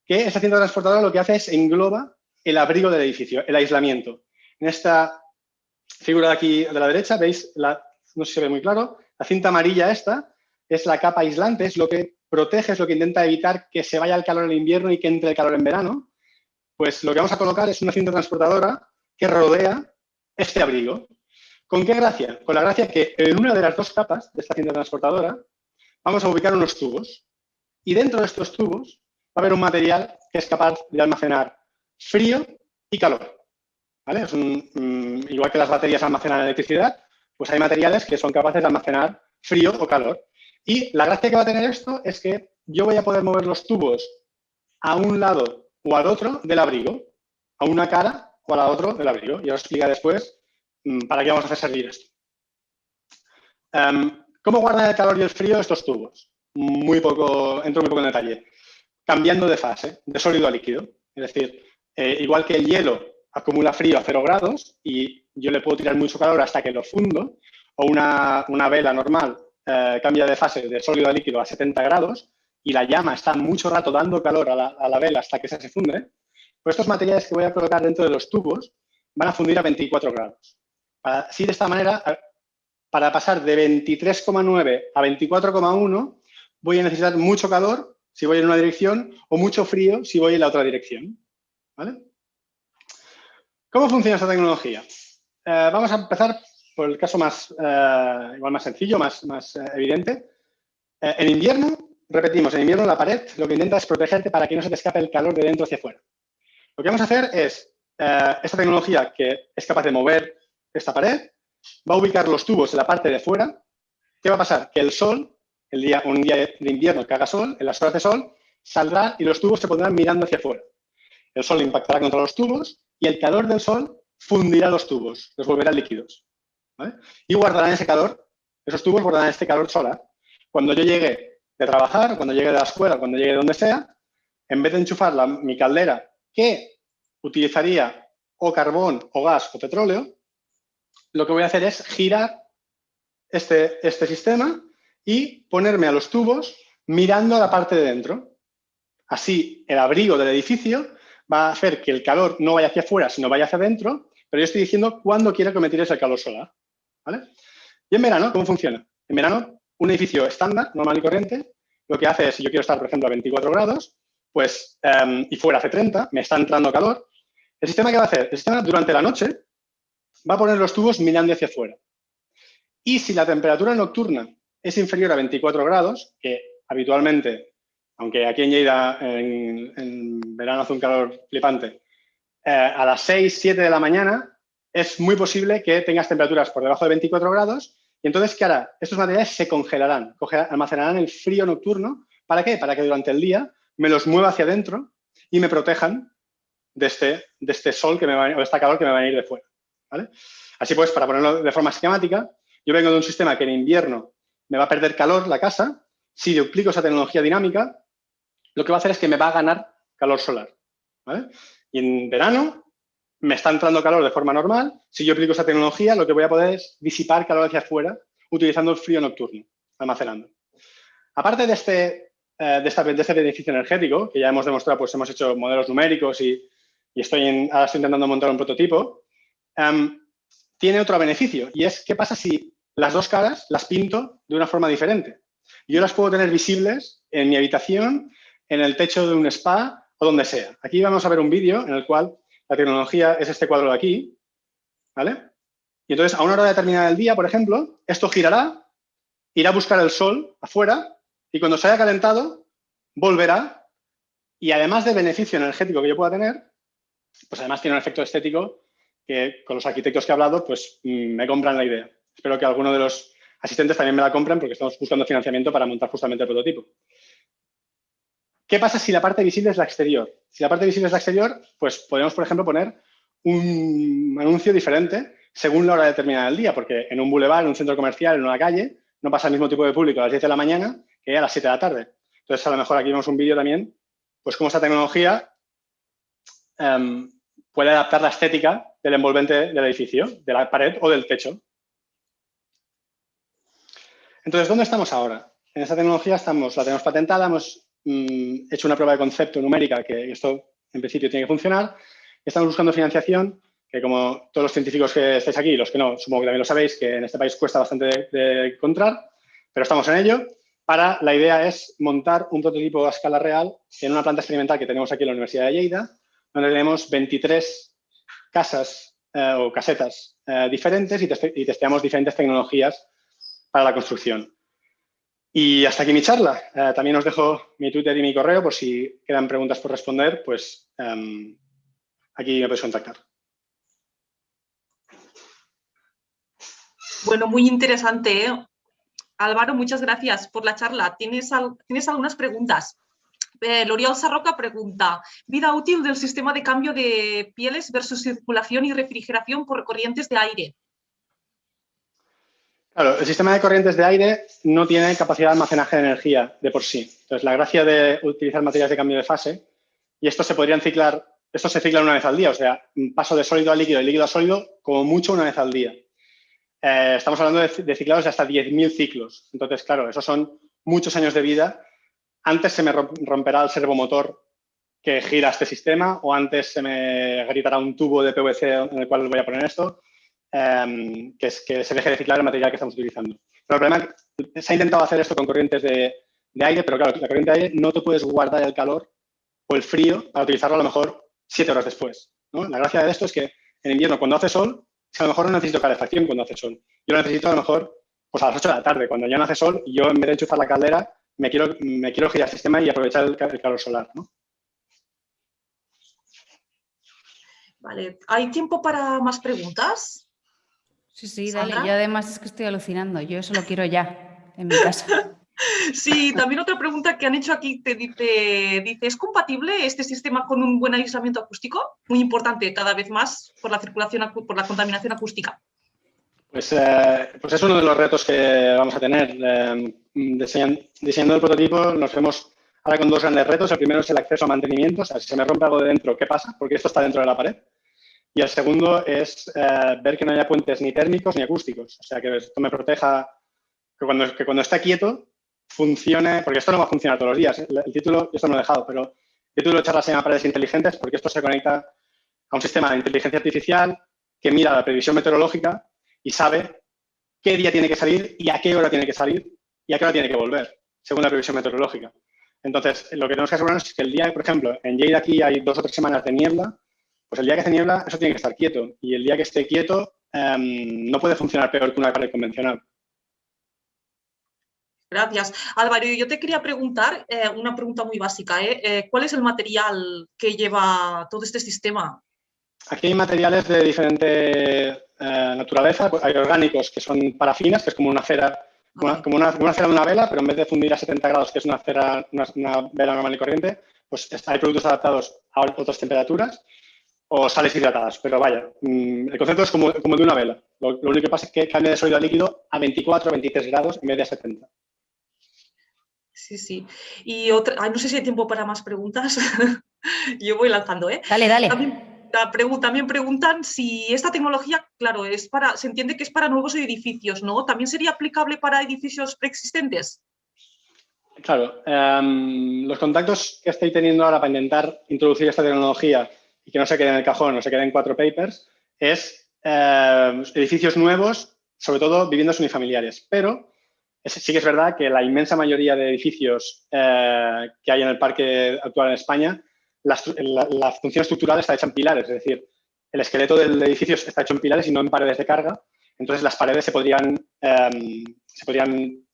Speaker 5: que esa cinta transportadora lo que hace es engloba el abrigo del edificio, el aislamiento. En esta figura de aquí de la derecha, veis, no sé si se ve muy claro, la cinta amarilla esta es la capa aislante, es lo que protege, es lo que intenta evitar que se vaya el calor en invierno y que entre el calor en verano. Pues lo que vamos a colocar es una cinta transportadora que rodea este abrigo. ¿Con qué gracia? Con la gracia que en una de las dos capas de esta cinta transportadora vamos a ubicar unos tubos. Y dentro de estos tubos va a haber un material que es capaz de almacenar frío y calor. ¿Vale? Igual que las baterías almacenan electricidad, pues hay materiales que son capaces de almacenar frío o calor. Y la gracia que va a tener esto es que yo voy a poder mover los tubos a un lado o al otro del abrigo, a una cara o al otro del abrigo. Y os explico después para qué vamos a hacer servir esto. ¿Cómo guardan el calor y el frío estos tubos? Entro muy poco en detalle. Cambiando de fase, de sólido a líquido. Es decir, igual que el hielo acumula frío a 0 grados y yo le puedo tirar mucho calor hasta que lo fundo, o una vela normal cambia de fase de sólido a líquido a 70 grados y la llama está mucho rato dando calor a la vela hasta que se funde, pues estos materiales que voy a colocar dentro de los tubos van a fundir a 24 grados. Así, de esta manera, para pasar de 23,9 a 24,1, voy a necesitar mucho calor si voy en una dirección o mucho frío si voy en la otra dirección. ¿Vale? ¿Cómo funciona esta tecnología? Vamos a empezar por el caso igual más sencillo, más evidente. En invierno, repetimos, en invierno la pared lo que intenta es protegerte para que no se te escape el calor de dentro hacia afuera. Lo que vamos a hacer es, esta tecnología que es capaz de mover esta pared, va a ubicar los tubos en la parte de fuera. ¿Qué va a pasar? Que el sol un día de invierno que haga sol, en las horas de sol, saldrá y los tubos se pondrán mirando hacia afuera. El sol impactará contra los tubos y el calor del sol fundirá los tubos, los volverá líquidos, ¿vale? Y guardarán ese calor, esos tubos guardarán este calor solar. Cuando yo llegue de trabajar, cuando llegue de la escuela, cuando llegue de donde sea, en vez de enchufar mi caldera, que utilizaría o carbón, o gas, o petróleo, lo que voy a hacer es girar este sistema y ponerme a los tubos mirando a la parte de dentro. Así, el abrigo del edificio va a hacer que el calor no vaya hacia afuera, sino vaya hacia adentro, pero yo estoy diciendo cuándo quiero que me tires el calor solar, ¿vale? Y en verano, ¿cómo funciona? En verano, un edificio estándar, normal y corriente, lo que hace es, si yo quiero estar, por ejemplo, a 24 grados, pues, y fuera hace 30, me está entrando calor, ¿el sistema qué va a hacer? El sistema, durante la noche, va a poner los tubos mirando hacia afuera. Y si la temperatura nocturna es inferior a 24 grados, que habitualmente, aunque aquí en Lleida en verano hace un calor flipante, a las 6, 7 de la mañana es muy posible que tengas temperaturas por debajo de 24 grados y entonces, ¿qué hará? Estos materiales se congelarán, almacenarán el frío nocturno. ¿Para qué? Para que durante el día me los mueva hacia adentro y me protejan de este sol que me va a venir, o de esta calor que me va a venir de fuera, ¿vale? Así pues, para ponerlo de forma esquemática, yo vengo de un sistema que en invierno me va a perder calor la casa. Si duplico esa tecnología dinámica, lo que va a hacer es que me va a ganar calor solar, ¿vale? Y en verano me está entrando calor de forma normal. Si yo aplico esa tecnología, lo que voy a poder es disipar calor hacia afuera utilizando el frío nocturno, almacenando. Aparte de este beneficio energético, que ya hemos demostrado, pues hemos hecho modelos numéricos y ahora estoy intentando montar un prototipo, tiene otro beneficio y es qué pasa si las dos caras las pinto de una forma diferente. Yo las puedo tener visibles en mi habitación, en el techo de un spa o donde sea. Aquí vamos a ver un vídeo en el cual la tecnología es este cuadro de aquí, ¿vale? Y entonces, a una hora determinada del día, por ejemplo, esto girará, irá a buscar el sol afuera y cuando se haya calentado, volverá y además del beneficio energético que yo pueda tener, pues además tiene un efecto estético que con los arquitectos que he hablado, pues me compran la idea. Espero que alguno de los asistentes también me la compren porque estamos buscando financiamiento para montar justamente el prototipo. ¿Qué pasa si la parte visible es la exterior? Si la parte visible es la exterior, pues podemos, por ejemplo, poner un anuncio diferente según la hora determinada del día, porque en un bulevar, en un centro comercial, en una calle, no pasa el mismo tipo de público a las 10 de la mañana que a las 7 de la tarde. Entonces, a lo mejor aquí vemos un vídeo también, pues cómo esta tecnología puede adaptar la estética del envolvente del edificio, de la pared o del techo. Entonces, ¿dónde estamos ahora? En esta tecnología la tenemos patentada, hemos hecho una prueba de concepto numérica que esto en principio tiene que funcionar. Estamos buscando financiación, que como todos los científicos que estáis aquí, los que no, supongo que también lo sabéis, que en este país cuesta bastante de encontrar, pero estamos en ello. La idea es montar un prototipo a escala real en una planta experimental que tenemos aquí en la Universidad de Lleida, donde tenemos 23 casas o casetas diferentes y testeamos diferentes tecnologías para la construcción. Y hasta aquí mi charla. También os dejo mi Twitter y mi correo por si quedan preguntas por responder, pues aquí me podéis contactar.
Speaker 4: Bueno, muy interesante, ¿eh? Álvaro, muchas gracias por la charla. ¿Tienes algunas preguntas? L'Oriol Sarroca pregunta, vida útil del sistema de cambio de pieles versus circulación y refrigeración por corrientes de aire.
Speaker 5: Claro, el sistema de corrientes de aire no tiene capacidad de almacenaje de energía de por sí. Entonces, la gracia de utilizar materiales de cambio de fase, y estos se podrían ciclar, estos se ciclan una vez al día, o sea, paso de sólido a líquido y líquido a sólido como mucho una vez al día. Estamos hablando de ciclados de hasta 10.000 ciclos. Entonces, claro, esos son muchos años de vida. Antes se me romperá el servomotor que gira este sistema o antes se me gritará un tubo de PVC en el cual voy a poner esto. Que se deje de ciclar el material que estamos utilizando. Pero el problema es que se ha intentado hacer esto con corrientes de aire, pero claro, la corriente de aire no te puedes guardar el calor o el frío para utilizarlo a lo mejor 7 horas después, ¿no? La gracia de esto es que en invierno, cuando hace sol, a lo mejor no necesito calefacción cuando hace sol. Yo lo necesito a lo mejor pues a las 8 de la tarde, cuando ya no hace sol, y yo en vez de enchufar la caldera, me quiero girar el sistema y aprovechar el calor solar, ¿no?
Speaker 4: Vale, ¿hay tiempo para más preguntas?
Speaker 1: Sí,
Speaker 4: ¿Sandra?
Speaker 1: dale. Yo además es que estoy alucinando. Yo eso lo quiero ya en mi casa.
Speaker 4: Sí, también otra pregunta que han hecho aquí te dice, ¿es compatible este sistema con un buen aislamiento acústico? Muy importante cada vez más por la circulación, por la contaminación acústica.
Speaker 5: Pues es uno de los retos que vamos a tener. Diseñando el prototipo nos vemos ahora con dos grandes retos. El primero es el acceso a mantenimiento, o sea, si se me rompe algo de dentro, ¿qué pasa? Porque esto está dentro de la pared. Y el segundo es ver que no haya puentes ni térmicos ni acústicos. O sea, que esto me proteja, que cuando está quieto funcione, porque esto no va a funcionar todos los días. El título, esto no lo he dejado, pero el título de charla se llama Paredes Inteligentes porque esto se conecta a un sistema de inteligencia artificial que mira la previsión meteorológica y sabe qué día tiene que salir y a qué hora tiene que salir y a qué hora tiene que volver, según la previsión meteorológica. Entonces, lo que tenemos que asegurarnos es que el día, por ejemplo, en Lleida aquí hay 2 o 3 semanas de niebla, pues el día que hace niebla eso tiene que estar quieto y el día que esté quieto no puede funcionar peor que una pared convencional.
Speaker 4: Gracias. Álvaro, yo te quería preguntar una pregunta muy básica. ¿Cuál es el material que lleva todo este sistema?
Speaker 5: Aquí hay materiales de diferente naturaleza. Hay orgánicos que son parafinas, que es como una cera, como una cera de una vela, pero en vez de fundir a 70 grados, que es una cera, una vela normal y corriente, pues hay productos adaptados a otras temperaturas o sales hidratadas. Pero vaya, el concepto es como de una vela. Lo único que pasa es que cambia de sólido a líquido a 24 o 23 grados en vez de a 70.
Speaker 4: Sí, sí. Y otra, no sé si hay tiempo para más preguntas. Yo voy lanzando, ¿eh?
Speaker 1: Dale, dale.
Speaker 4: También preguntan si esta tecnología, claro, se entiende que es para nuevos edificios, ¿no? ¿También sería aplicable para edificios preexistentes?
Speaker 5: Claro. Los contactos que estoy teniendo ahora para intentar introducir esta tecnología y que no se quede en el cajón, no se quede en 4 papers, es edificios nuevos, sobre todo viviendas unifamiliares. Pero sí que es verdad que la inmensa mayoría de edificios que hay en el parque actual en España, la función estructural está hecha en pilares, es decir, el esqueleto del edificio está hecho en pilares y no en paredes de carga, entonces las paredes se podrían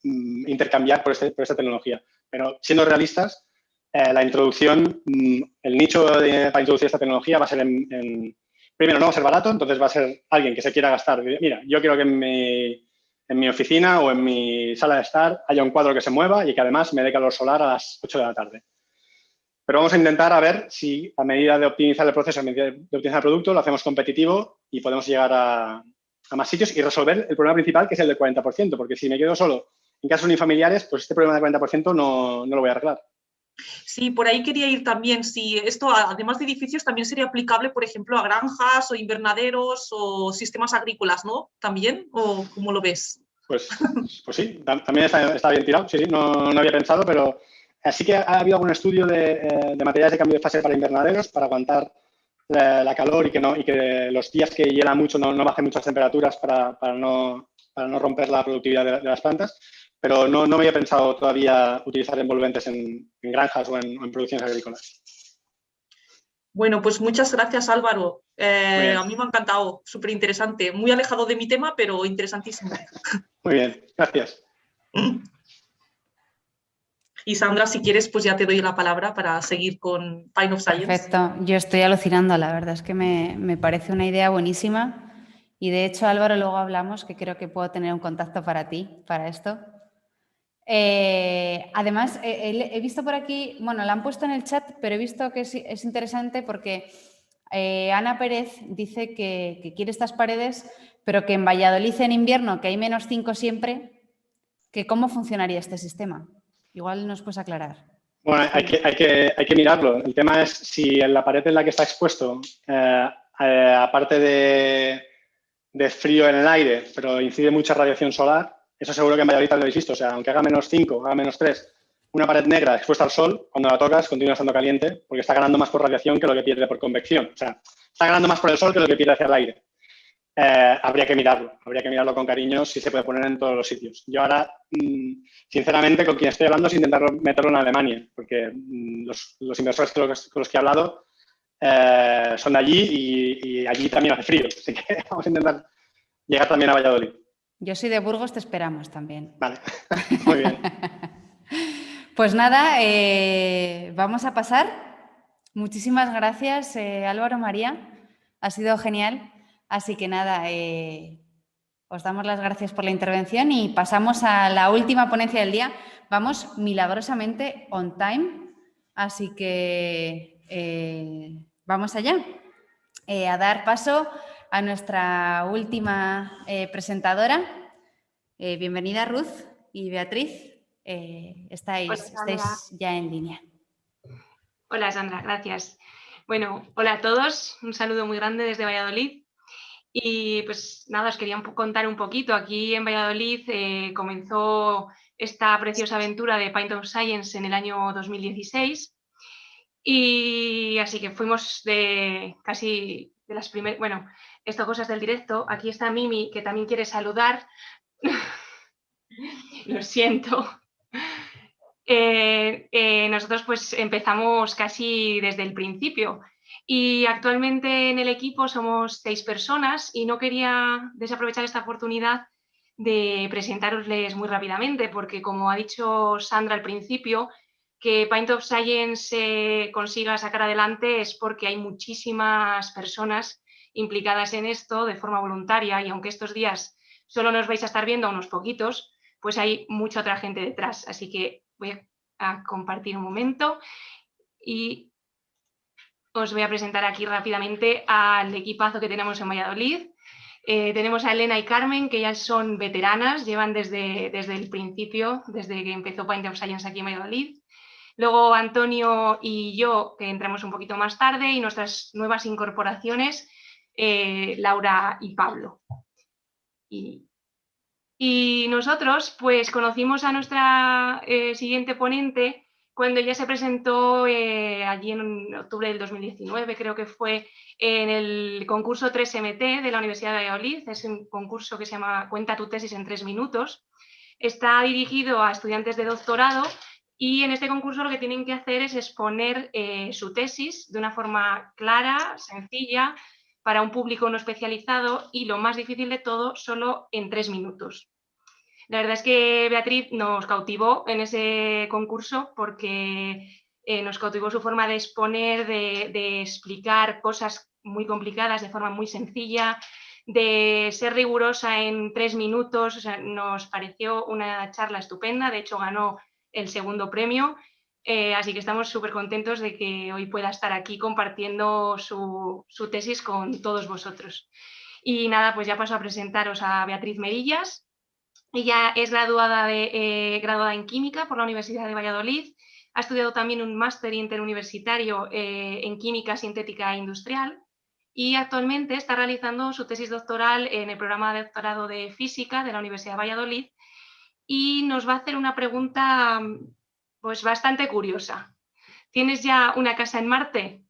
Speaker 5: intercambiar por esta tecnología. Pero siendo realistas, la introducción, el nicho para introducir esta tecnología va a ser primero, no va a ser barato, entonces va a ser alguien que se quiera gastar. Mira, yo quiero que en mi oficina o en mi sala de estar haya un cuadro que se mueva y que además me dé calor solar a las 8 de la tarde. Pero vamos a intentar a ver si a medida de optimizar el proceso, a medida de optimizar el producto, lo hacemos competitivo y podemos llegar a más sitios y resolver el problema principal, que es el del 40%, porque si me quedo solo en casas unifamiliares, pues este problema del 40% no lo voy a arreglar.
Speaker 4: Sí, por ahí quería ir también, si esto, además de edificios, también sería aplicable, por ejemplo, a granjas o invernaderos o sistemas agrícolas, ¿no? ¿También? ¿O cómo lo ves?
Speaker 5: Pues sí, también está bien tirado, sí, no había pensado, pero sí que ha habido algún estudio de materiales de cambio de fase para invernaderos para aguantar la calor y que los días que hiela mucho no bajen muchas temperaturas para no romper la productividad de las plantas. Pero no me había pensado todavía utilizar envolventes en granjas o en producciones agrícolas.
Speaker 4: Bueno, pues muchas gracias, Álvaro. A mí me ha encantado, súper interesante. Muy alejado de mi tema, pero interesantísimo.
Speaker 5: Muy bien, gracias.
Speaker 4: Y Sandra, si quieres, pues ya te doy la palabra para seguir con Pine of Science.
Speaker 1: Perfecto, yo estoy alucinando, la verdad es que me parece una idea buenísima y de hecho, Álvaro, luego hablamos que creo que puedo tener un contacto para ti, para esto. Además, he visto por aquí, bueno, la han puesto en el chat, pero he visto que es interesante porque Ana Pérez dice que quiere estas paredes, pero que en Valladolid en invierno, que hay -5 siempre, que ¿cómo funcionaría este sistema? Igual nos puedes aclarar.
Speaker 5: Bueno, hay que mirarlo. El tema es si en la pared en la que está expuesto, aparte de frío en el aire, pero incide mucha radiación solar, eso seguro que en Valladolid lo habéis visto. O sea, aunque haga -5, haga -3, una pared negra expuesta al sol, cuando la tocas continúa estando caliente porque está ganando más por radiación que lo que pierde por convección. O sea, está ganando más por el sol que lo que pierde hacia el aire. Habría que mirarlo con cariño si se puede poner en todos los sitios. Yo ahora, sinceramente, con quien estoy hablando es intentar meterlo en Alemania, porque los inversores con los que he hablado son de allí y allí también hace frío. Así que vamos a intentar llegar también a Valladolid.
Speaker 1: Yo soy de Burgos, te esperamos también.
Speaker 5: Vale, muy bien.
Speaker 1: Pues nada, vamos a pasar. Muchísimas gracias, Álvaro, María. Ha sido genial. Así que nada, os damos las gracias por la intervención y pasamos a la última ponencia del día. Vamos milagrosamente on time, así que vamos allá. A dar paso a nuestra última presentadora. Bienvenida Ruth y Beatriz. Estáis ya en línea.
Speaker 6: Hola Sandra, gracias. Bueno, hola a todos, un saludo muy grande desde Valladolid. Y pues nada, os quería contar un poquito. Aquí en Valladolid comenzó esta preciosa aventura de Pint of Science en el año 2016. Y así que fuimos casi de las primeras... Bueno, esto cosas del directo. Aquí está Mimi, que también quiere saludar. Lo siento. Nosotros pues empezamos casi desde el principio y actualmente en el equipo somos 6 personas y no quería desaprovechar esta oportunidad de presentarosles muy rápidamente porque, como ha dicho Sandra al principio, que Pint of Science consiga sacar adelante es porque hay muchísimas personas implicadas en esto de forma voluntaria y aunque estos días solo nos vais a estar viendo a unos poquitos, pues hay mucha otra gente detrás. Así que voy a compartir un momento y os voy a presentar aquí rápidamente al equipazo que tenemos en Valladolid. Tenemos a Elena y Carmen, que ya son veteranas, llevan desde el principio, desde que empezó Pint of Science aquí en Valladolid. Luego Antonio y yo, que entramos un poquito más tarde, y nuestras nuevas incorporaciones, Laura y Pablo. Y nosotros pues conocimos a nuestra siguiente ponente cuando ella se presentó allí en octubre del 2019, creo que fue, en el concurso 3MT de la Universidad de Valladolid. Es un concurso que se llama Cuenta tu tesis en 3 minutos. Está dirigido a estudiantes de doctorado y en este concurso lo que tienen que hacer es exponer su tesis de una forma clara, sencilla, para un público no especializado y, lo más difícil de todo, solo en 3 minutos. La verdad es que Beatriz nos cautivó en ese concurso porque nos cautivó su forma de exponer, de explicar cosas muy complicadas de forma muy sencilla, de ser rigurosa en 3 minutos. O sea, nos pareció una charla estupenda, de hecho ganó el 2º premio, así que estamos súper contentos de que hoy pueda estar aquí compartiendo su tesis con todos vosotros. Y nada, pues ya paso a presentaros a Beatriz Merillas. Ella es graduada en Química por la Universidad de Valladolid. Ha estudiado también un máster interuniversitario en Química Sintética e Industrial y actualmente está realizando su tesis doctoral en el programa de doctorado de Física de la Universidad de Valladolid y nos va a hacer una pregunta pues bastante curiosa. ¿Tienes ya una casa en Marte?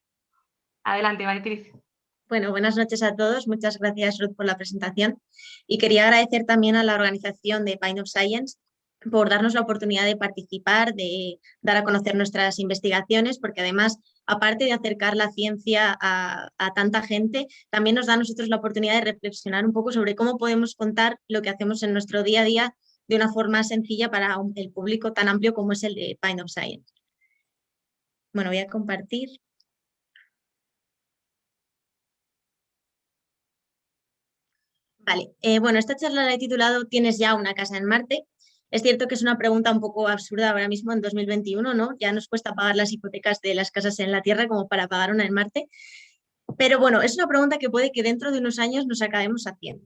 Speaker 6: Adelante, Beatriz.
Speaker 7: Bueno, buenas noches a todos. Muchas gracias, Ruth, por la presentación. Y quería agradecer también a la organización de Pint of Science por darnos la oportunidad de participar, de dar a conocer nuestras investigaciones, porque además, aparte de acercar la ciencia a tanta gente, también nos da a nosotros la oportunidad de reflexionar un poco sobre cómo podemos contar lo que hacemos en nuestro día a día de una forma sencilla para el público tan amplio como es el de Pint of Science. Bueno, voy a compartir. Vale, bueno, esta charla la he titulado ¿Tienes ya una casa en Marte? Es cierto que es una pregunta un poco absurda ahora mismo en 2021, ¿no? Ya nos cuesta pagar las hipotecas de las casas en la Tierra como para pagar una en Marte. Pero bueno, es una pregunta que puede que dentro de unos años nos acabemos haciendo.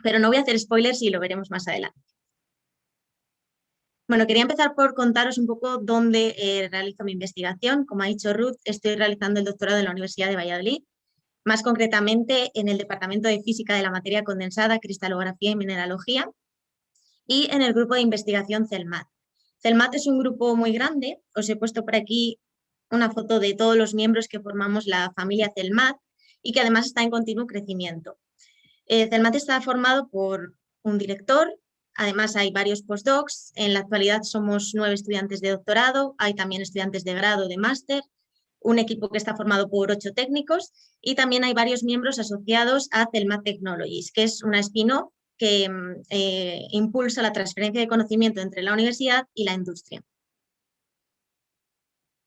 Speaker 7: Pero no voy a hacer spoilers y lo veremos más adelante. Bueno, quería empezar por contaros un poco dónde realizo mi investigación. Como ha dicho Ruth, estoy realizando el doctorado en la Universidad de Valladolid, más concretamente en el Departamento de Física de la Materia Condensada, Cristalografía y Mineralogía, y en el grupo de investigación CELMAT. CELMAT es un grupo muy grande. Os he puesto por aquí una foto de todos los miembros que formamos la familia CELMAT y que además está en continuo crecimiento. CELMAT está formado por un director, además hay varios postdocs. En la actualidad somos 9 estudiantes de doctorado, hay también estudiantes de grado, de máster, un equipo que está formado por 8 técnicos y también hay varios miembros asociados a CELMAT Technologies, que es una spin-off que impulsa la transferencia de conocimiento entre la universidad y la industria.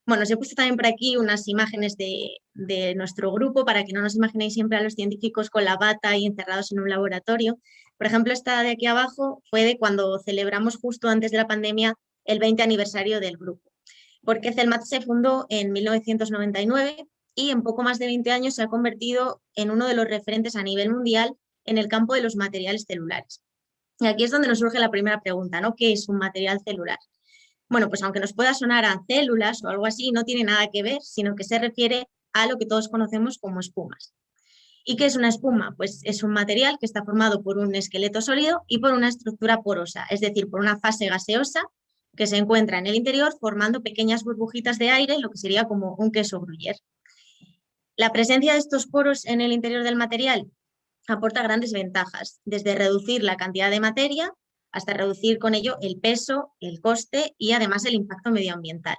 Speaker 7: Bueno, os he puesto también por aquí unas imágenes de nuestro grupo para que no nos imaginéis siempre a los científicos con la bata y encerrados en un laboratorio. Por ejemplo, esta de aquí abajo fue de cuando celebramos justo antes de la pandemia el 20 aniversario del grupo, porque CELMAT se fundó en 1999 y en poco más de 20 años se ha convertido en uno de los referentes a nivel mundial en el campo de los materiales celulares. Y aquí es donde nos surge la primera pregunta, ¿no? ¿Qué es un material celular? Bueno, pues aunque nos pueda sonar a células o algo así, no tiene nada que ver, sino que se refiere a lo que todos conocemos como espumas. ¿Y qué es una espuma? Pues es un material que está formado por un esqueleto sólido y por una estructura porosa, es decir, por una fase gaseosa que se encuentra en el interior formando pequeñas burbujitas de aire, lo que sería como un queso gruyère. La presencia de estos poros en el interior del material aporta grandes ventajas, desde reducir la cantidad de materia hasta reducir con ello el peso, el coste y además el impacto medioambiental.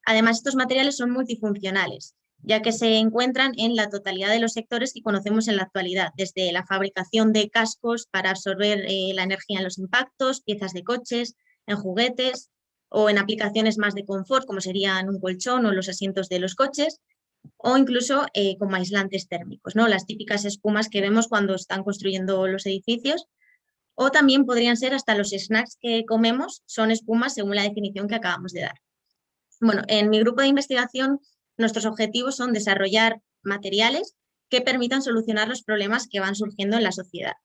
Speaker 7: Además, estos materiales son multifuncionales, ya que se encuentran en la totalidad de los sectores que conocemos en la actualidad, desde la fabricación de cascos para absorber la energía en los impactos, piezas de coches, en juguetes o en aplicaciones más de confort, como serían un colchón o los asientos de los coches, o incluso como aislantes térmicos, ¿no? Las típicas espumas que vemos cuando están construyendo los edificios, o también podrían ser hasta los snacks que comemos, son espumas según la definición que acabamos de dar. Bueno, en mi grupo de investigación nuestros objetivos son desarrollar materiales que permitan solucionar los problemas que van surgiendo en la sociedad.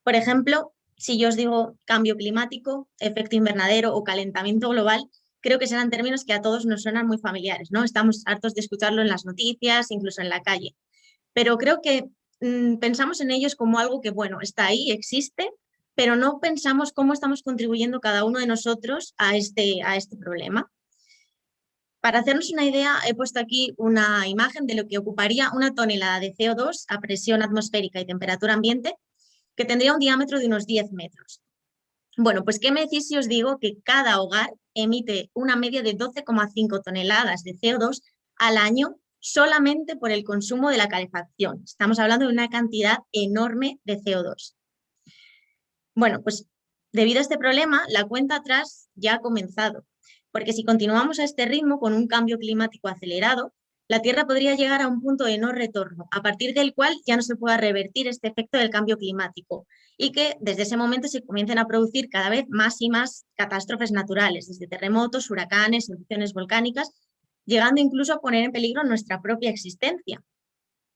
Speaker 7: Por ejemplo, si yo os digo cambio climático, efecto invernadero o calentamiento global, creo que serán términos que a todos nos suenan muy familiares, ¿no? Estamos hartos de escucharlo en las noticias, incluso en la calle. Pero creo que pensamos en ellos como algo que, bueno, está ahí, existe, pero no pensamos cómo estamos contribuyendo cada uno de nosotros a este problema. Para hacernos una idea, he puesto aquí una imagen de lo que ocuparía una tonelada de CO2 a presión atmosférica y temperatura ambiente, que tendría un diámetro de unos 10 metros. Bueno, pues ¿qué me decís si os digo que cada hogar emite una media de 12,5 toneladas de CO2 al año solamente por el consumo de la calefacción? Estamos hablando de una cantidad enorme de CO2. Bueno, pues debido a este problema, la cuenta atrás ya ha comenzado, porque si continuamos a este ritmo con un cambio climático acelerado, la Tierra podría llegar a un punto de no retorno, a partir del cual ya no se pueda revertir este efecto del cambio climático y que desde ese momento se comiencen a producir cada vez más y más catástrofes naturales, desde terremotos, huracanes, erupciones volcánicas, llegando incluso a poner en peligro nuestra propia existencia.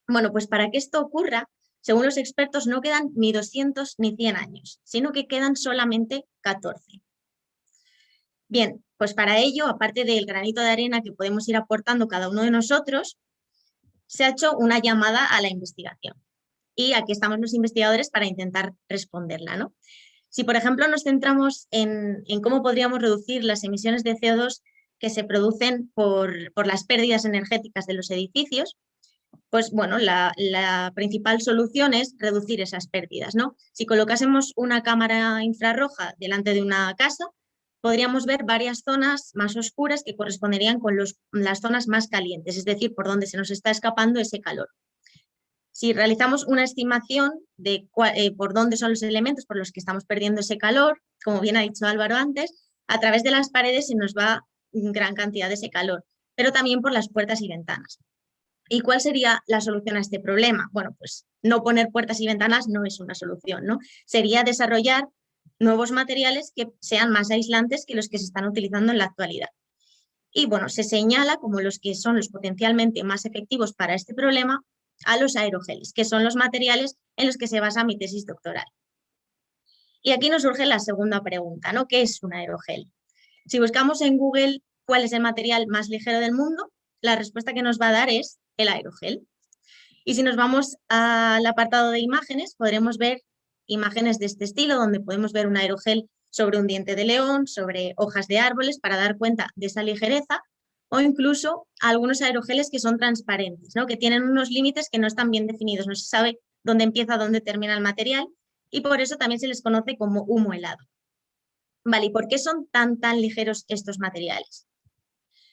Speaker 7: Bueno, pues para que esto ocurra, según los expertos, no quedan ni 200 ni 100 años, sino que quedan solamente 14. Bien, pues para ello, aparte del granito de arena que podemos ir aportando cada uno de nosotros, se ha hecho una llamada a la investigación. Y aquí estamos los investigadores para intentar responderla, ¿no? Si, por ejemplo, nos centramos en cómo podríamos reducir las emisiones de CO2 que se producen por las pérdidas energéticas de los edificios, pues bueno, la principal solución es reducir esas pérdidas, ¿no? Si colocásemos una cámara infrarroja delante de una casa, podríamos ver varias zonas más oscuras que corresponderían con las zonas más calientes, es decir, por donde se nos está escapando ese calor. Si realizamos una estimación de por dónde son los elementos por los que estamos perdiendo ese calor, como bien ha dicho Álvaro antes, a través de las paredes se nos va gran cantidad de ese calor, pero también por las puertas y ventanas. ¿Y cuál sería la solución a este problema? Bueno, pues no poner puertas y ventanas no es una solución, ¿no? Sería desarrollar nuevos materiales que sean más aislantes que los que se están utilizando en la actualidad. Y bueno, se señala como los que son los potencialmente más efectivos para este problema a los aerogeles, que son los materiales en los que se basa mi tesis doctoral. Y aquí nos surge la segunda pregunta, ¿no? ¿Qué es un aerogel? Si buscamos en Google cuál es el material más ligero del mundo, la respuesta que nos va a dar es el aerogel. Y si nos vamos al apartado de imágenes, podremos ver imágenes de este estilo, donde podemos ver un aerogel sobre un diente de león, sobre hojas de árboles, para dar cuenta de esa ligereza, o incluso algunos aerogeles que son transparentes, ¿no? Que tienen unos límites que no están bien definidos, no se sabe dónde empieza, dónde termina el material, y por eso también se les conoce como humo helado. Vale, ¿y por qué son tan ligeros estos materiales?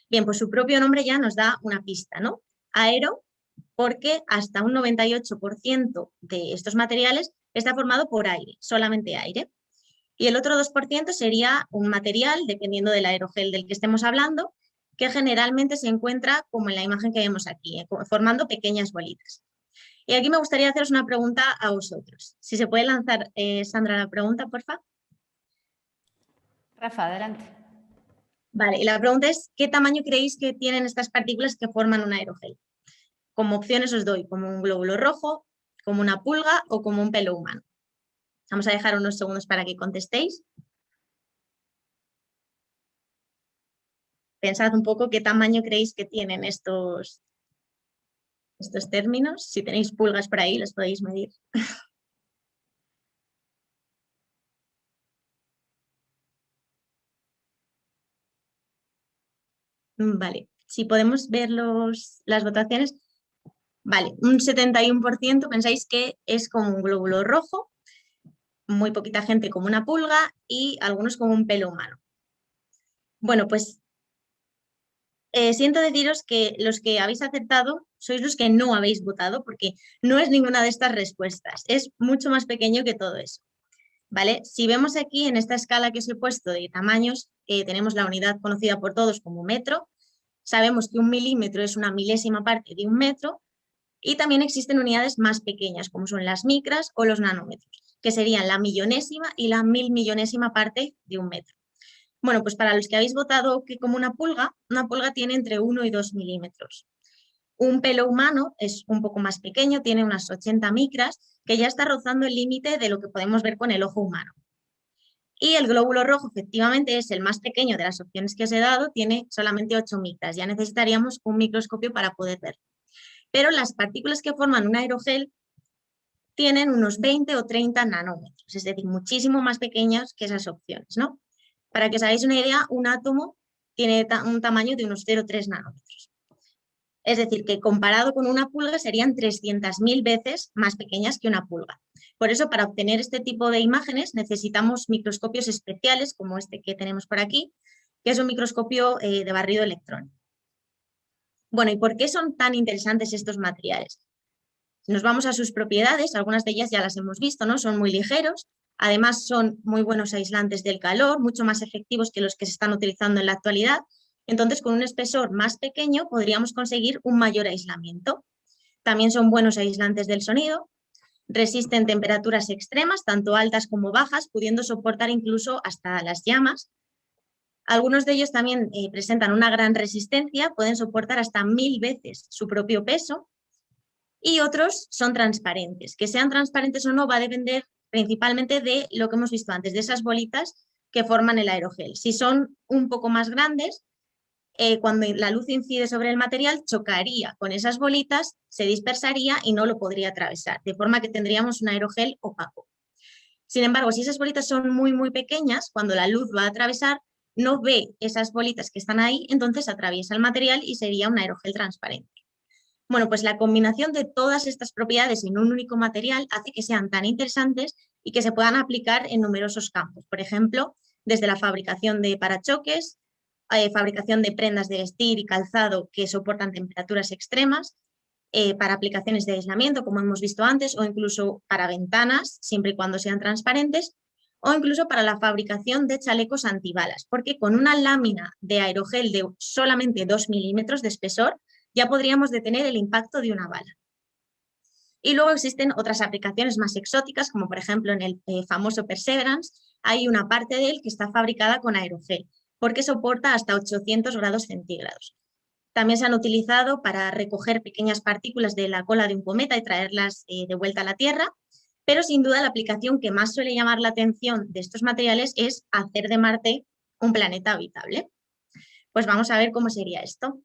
Speaker 7: Bien, pues su propio nombre ya nos da una pista, ¿no? Aero, porque hasta un 98% de estos materiales está formado por aire, solamente aire. Y el otro 2% sería un material, dependiendo del aerogel del que estemos hablando, que generalmente se encuentra como en la imagen que vemos aquí, formando pequeñas bolitas. Y aquí me gustaría haceros una pregunta a vosotros. Si se puede lanzar, Sandra, la pregunta, por favor.
Speaker 1: Rafa, adelante.
Speaker 7: Vale, y la pregunta es, ¿qué tamaño creéis que tienen estas partículas que forman un aerogel? Como opciones os doy, como un glóbulo rojo, como una pulga o como un pelo humano. Vamos a dejar unos segundos para que contestéis. Pensad un poco qué tamaño creéis que tienen estos términos. Si tenéis pulgas por ahí, los podéis medir. Vale, si podemos ver las votaciones. Vale, un 71% pensáis que es como un glóbulo rojo, muy poquita gente como una pulga y algunos como un pelo humano. Bueno, pues siento deciros que los que habéis acertado sois los que no habéis votado, porque no es ninguna de estas respuestas, es mucho más pequeño que todo eso. ¿Vale? Si vemos aquí en esta escala que os he puesto de tamaños, tenemos la unidad conocida por todos como metro, sabemos que 1 milímetro es una milésima parte de 1 metro, y también existen unidades más pequeñas, como son las micras o los nanómetros, que serían la millonésima y la milmillonésima parte de 1 metro. Bueno, pues para los que habéis votado que como una pulga tiene entre 1 y 2 milímetros. Un pelo humano es un poco más pequeño, tiene unas 80 micras, que ya está rozando el límite de lo que podemos ver con el ojo humano. Y el glóbulo rojo, efectivamente, es el más pequeño de las opciones que os he dado, tiene solamente 8 micras. Ya necesitaríamos un microscopio para poder verlo. Pero las partículas que forman un aerogel tienen unos 20 o 30 nanómetros, es decir, muchísimo más pequeñas que esas opciones, ¿no? Para que os hagáis una idea, un átomo tiene un tamaño de unos 0,3 nanómetros. Es decir, que comparado con una pulga serían 300.000 veces más pequeñas que una pulga. Por eso, para obtener este tipo de imágenes necesitamos microscopios especiales, como este que tenemos por aquí, que es un microscopio de barrido electrónico. Bueno, ¿y por qué son tan interesantes estos materiales? Si nos vamos a sus propiedades, algunas de ellas ya las hemos visto, ¿no? Son muy ligeros, además son muy buenos aislantes del calor, mucho más efectivos que los que se están utilizando en la actualidad. Entonces, con un espesor más pequeño podríamos conseguir un mayor aislamiento. También son buenos aislantes del sonido, resisten temperaturas extremas, tanto altas como bajas, pudiendo soportar incluso hasta las llamas. Algunos de ellos también presentan una gran resistencia, pueden soportar hasta 1000 veces su propio peso. Y otros son transparentes. Que sean transparentes o no va a depender principalmente de lo que hemos visto antes, de esas bolitas que forman el aerogel. Si son un poco más grandes, cuando la luz incide sobre el material, chocaría con esas bolitas, se dispersaría y no lo podría atravesar, de forma que tendríamos un aerogel opaco. Sin embargo, si esas bolitas son muy, muy pequeñas, cuando la luz va a atravesar, no ve esas bolitas que están ahí, entonces atraviesa el material y sería un aerogel transparente. Bueno, pues la combinación de todas estas propiedades en un único material hace que sean tan interesantes y que se puedan aplicar en numerosos campos. Por ejemplo, desde la fabricación de parachoques, fabricación de prendas de vestir y calzado que soportan temperaturas extremas, para aplicaciones de aislamiento, como hemos visto antes, o incluso para ventanas, siempre y cuando sean transparentes, o incluso para la fabricación de chalecos antibalas, porque con una lámina de aerogel de solamente 2 milímetros de espesor, ya podríamos detener el impacto de una bala. Y luego existen otras aplicaciones más exóticas, como por ejemplo en el famoso Perseverance, hay una parte de él que está fabricada con aerogel, porque soporta hasta 800 grados centígrados. También se han utilizado para recoger pequeñas partículas de la cola de un cometa y traerlas de vuelta a la Tierra, pero sin duda la aplicación que más suele llamar la atención de estos materiales es hacer de Marte un planeta habitable. Pues vamos a ver cómo sería esto.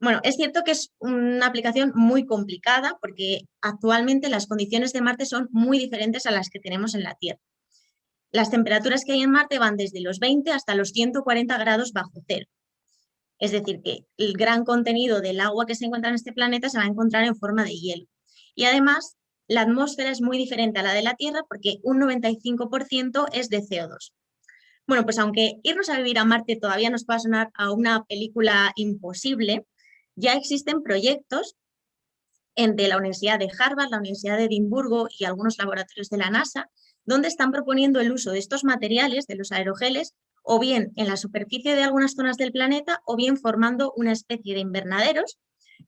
Speaker 7: Bueno, es cierto que es una aplicación muy complicada porque actualmente las condiciones de Marte son muy diferentes a las que tenemos en la Tierra. Las temperaturas que hay en Marte van desde los 20 hasta los 140 grados bajo cero. Es decir, que el gran contenido del agua que se encuentra en este planeta se va a encontrar en forma de hielo. Y además, la atmósfera es muy diferente a la de la Tierra porque un 95% es de CO2. Bueno, pues aunque irnos a vivir a Marte todavía nos pueda sonar a una película imposible, ya existen proyectos entre la Universidad de Harvard, la Universidad de Edimburgo y algunos laboratorios de la NASA, donde están proponiendo el uso de estos materiales, de los aerogeles, o bien en la superficie de algunas zonas del planeta, o bien formando una especie de invernaderos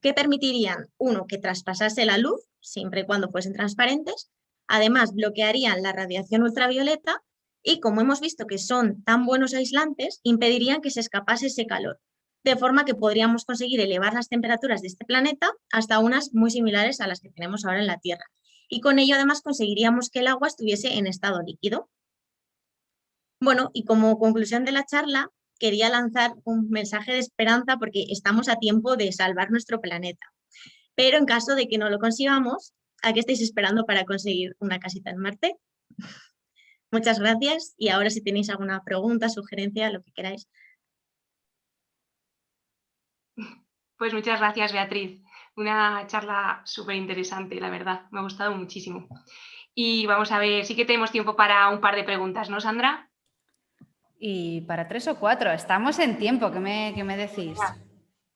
Speaker 7: que permitirían, uno, que traspasase la luz, siempre y cuando fuesen transparentes, además bloquearían la radiación ultravioleta y, como hemos visto que son tan buenos aislantes, impedirían que se escapase ese calor, de forma que podríamos conseguir elevar las temperaturas de este planeta hasta unas muy similares a las que tenemos ahora en la Tierra. Y con ello además conseguiríamos que el agua estuviese en estado líquido. Bueno, y como conclusión de la charla, quería lanzar un mensaje de esperanza porque estamos a tiempo de salvar nuestro planeta. Pero en caso de que no lo consigamos, ¿a qué estáis esperando para conseguir una casita en Marte? Muchas gracias y ahora si tenéis alguna pregunta, sugerencia, lo que queráis.
Speaker 6: Pues muchas gracias, Beatriz. Una charla súper interesante, la verdad. Me ha gustado muchísimo. Y vamos a ver, sí que tenemos tiempo para un par de preguntas, ¿no, Sandra?
Speaker 1: Y para 3 o 4, estamos en tiempo, ¿qué me decís?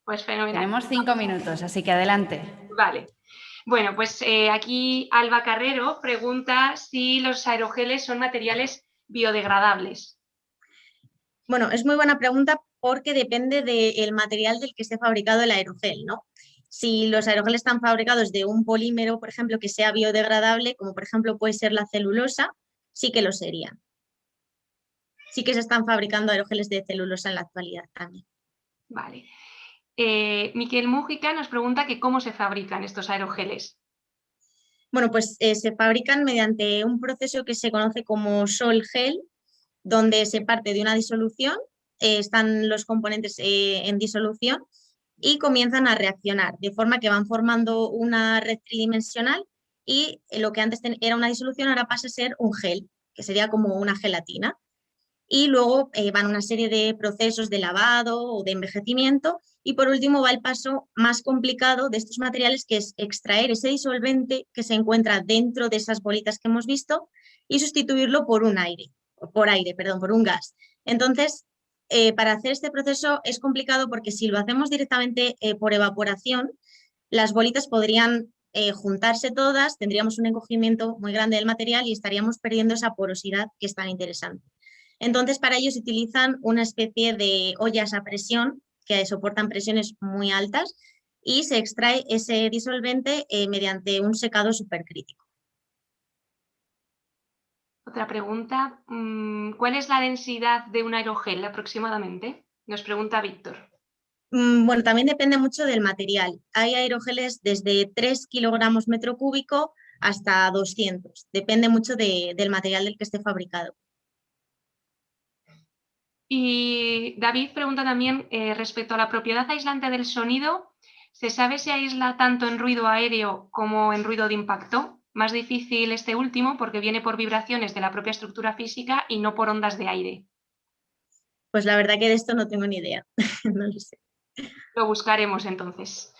Speaker 6: Pues fenomenal.
Speaker 1: Tenemos 5 minutos, así que adelante.
Speaker 6: Vale. Bueno, pues aquí Alba Carrero pregunta si los aerogeles son materiales biodegradables.
Speaker 7: Bueno, es muy buena pregunta porque depende del material del que esté fabricado el aerogel, ¿no? Si los aerogeles están fabricados de un polímero, por ejemplo, que sea biodegradable, como por ejemplo puede ser la celulosa, sí que lo serían. Sí que se están fabricando aerogeles de celulosa en la actualidad también.
Speaker 6: Vale. Miquel Mújica nos pregunta que cómo se fabrican estos aerogeles.
Speaker 7: Bueno, pues se fabrican mediante un proceso que se conoce como sol-gel, donde se parte de una disolución, están los componentes en disolución y comienzan a reaccionar, de forma que van formando una red tridimensional y lo que antes era una disolución ahora pasa a ser un gel, que sería como una gelatina. Y luego van una serie de procesos de lavado o de envejecimiento y por último va el paso más complicado de estos materiales, que es extraer ese disolvente que se encuentra dentro de esas bolitas que hemos visto y sustituirlo por un gas. Entonces, para hacer este proceso es complicado porque si lo hacemos directamente por evaporación, las bolitas podrían juntarse todas, tendríamos un encogimiento muy grande del material y estaríamos perdiendo esa porosidad que es tan interesante. Entonces, para ello se utilizan una especie de ollas a presión que soportan presiones muy altas y se extrae ese disolvente mediante un secado supercrítico.
Speaker 6: Otra pregunta, ¿cuál es la densidad de un aerogel aproximadamente? Nos pregunta Víctor.
Speaker 7: Bueno, también depende mucho del material. Hay aerogeles desde 3 kilogramos metro cúbico hasta 200. Depende mucho del material del que esté fabricado.
Speaker 6: Y David pregunta también respecto a la propiedad aislante del sonido, ¿se sabe si aísla tanto en ruido aéreo como en ruido de impacto? Más difícil este último porque viene por vibraciones de la propia estructura física y no por ondas de aire.
Speaker 7: Pues la verdad que de esto no tengo ni idea, no lo sé.
Speaker 6: Lo buscaremos entonces.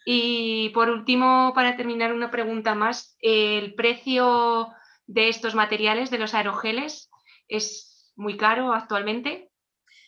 Speaker 6: Y por último, para terminar, una pregunta más. ¿El precio de estos materiales, de los aerogeles, es muy caro actualmente?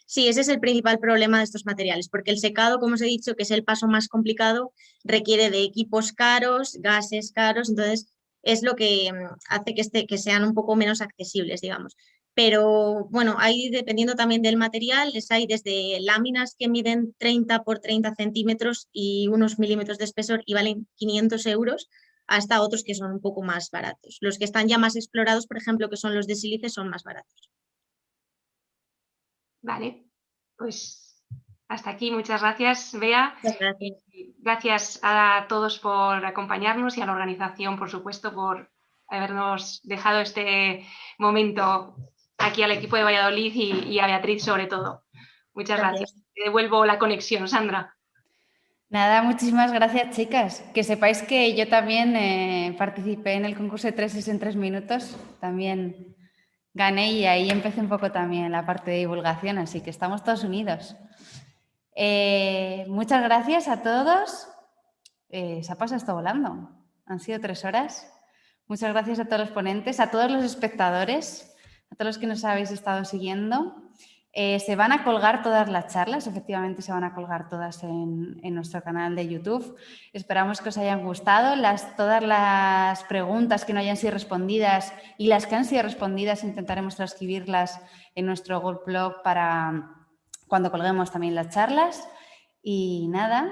Speaker 7: Sí, ese es el principal problema de estos materiales, porque el secado, como os he dicho, que es el paso más complicado, requiere de equipos caros, gases caros, entonces es lo que hace que sean un poco menos accesibles, digamos. Pero bueno, hay, dependiendo también del material, hay desde láminas que miden 30 por 30 centímetros y unos milímetros de espesor y valen 500 euros, hasta otros que son un poco más baratos. Los que están ya más explorados, por ejemplo, que son los de sílice, son más baratos.
Speaker 6: Vale, pues hasta aquí. Muchas gracias, Bea.
Speaker 7: Muchas gracias.
Speaker 6: Gracias a todos por acompañarnos y a la organización, por supuesto, por habernos dejado este momento aquí al equipo de Valladolid y a Beatriz sobre todo. Muchas gracias. Te devuelvo la conexión, Sandra.
Speaker 1: Nada, muchísimas gracias, chicas. Que sepáis que yo también participé en el concurso de 3 en 3 minutos. También gané y ahí empecé un poco también la parte de divulgación, así que estamos todos unidos. Muchas gracias a todos. Se ha pasado esto volando. Han sido 3 horas. Muchas gracias a todos los ponentes, a todos los espectadores, a todos los que nos habéis estado siguiendo. Se van a colgar todas las charlas, efectivamente se van a colgar todas en nuestro canal de YouTube. Esperamos que os hayan gustado. Todas las preguntas que no hayan sido respondidas y las que han sido respondidas intentaremos transcribirlas en nuestro Google Blog para cuando colguemos también las charlas. Y nada,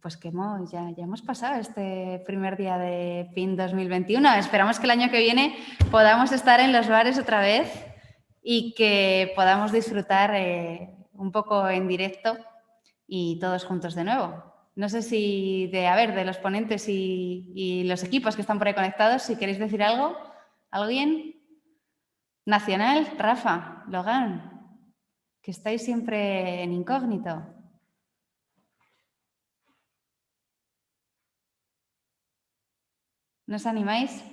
Speaker 1: pues que ya hemos pasado este primer día de PIN 2021. Esperamos que el año que viene podamos estar en los bares otra vez y que podamos disfrutar un poco en directo y todos juntos de nuevo. No sé si de los ponentes y los equipos que están por ahí conectados, si queréis decir algo. ¿Alguien? Nacional, Rafa, Logan, que estáis siempre en incógnito. ¿No os animáis?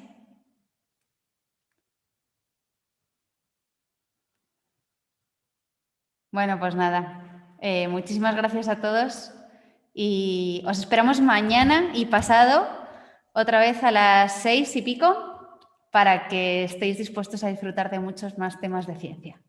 Speaker 1: Bueno, pues nada, muchísimas gracias a todos y os esperamos mañana y pasado otra vez a las 6 y pico para que estéis dispuestos a disfrutar de muchos más temas de ciencia.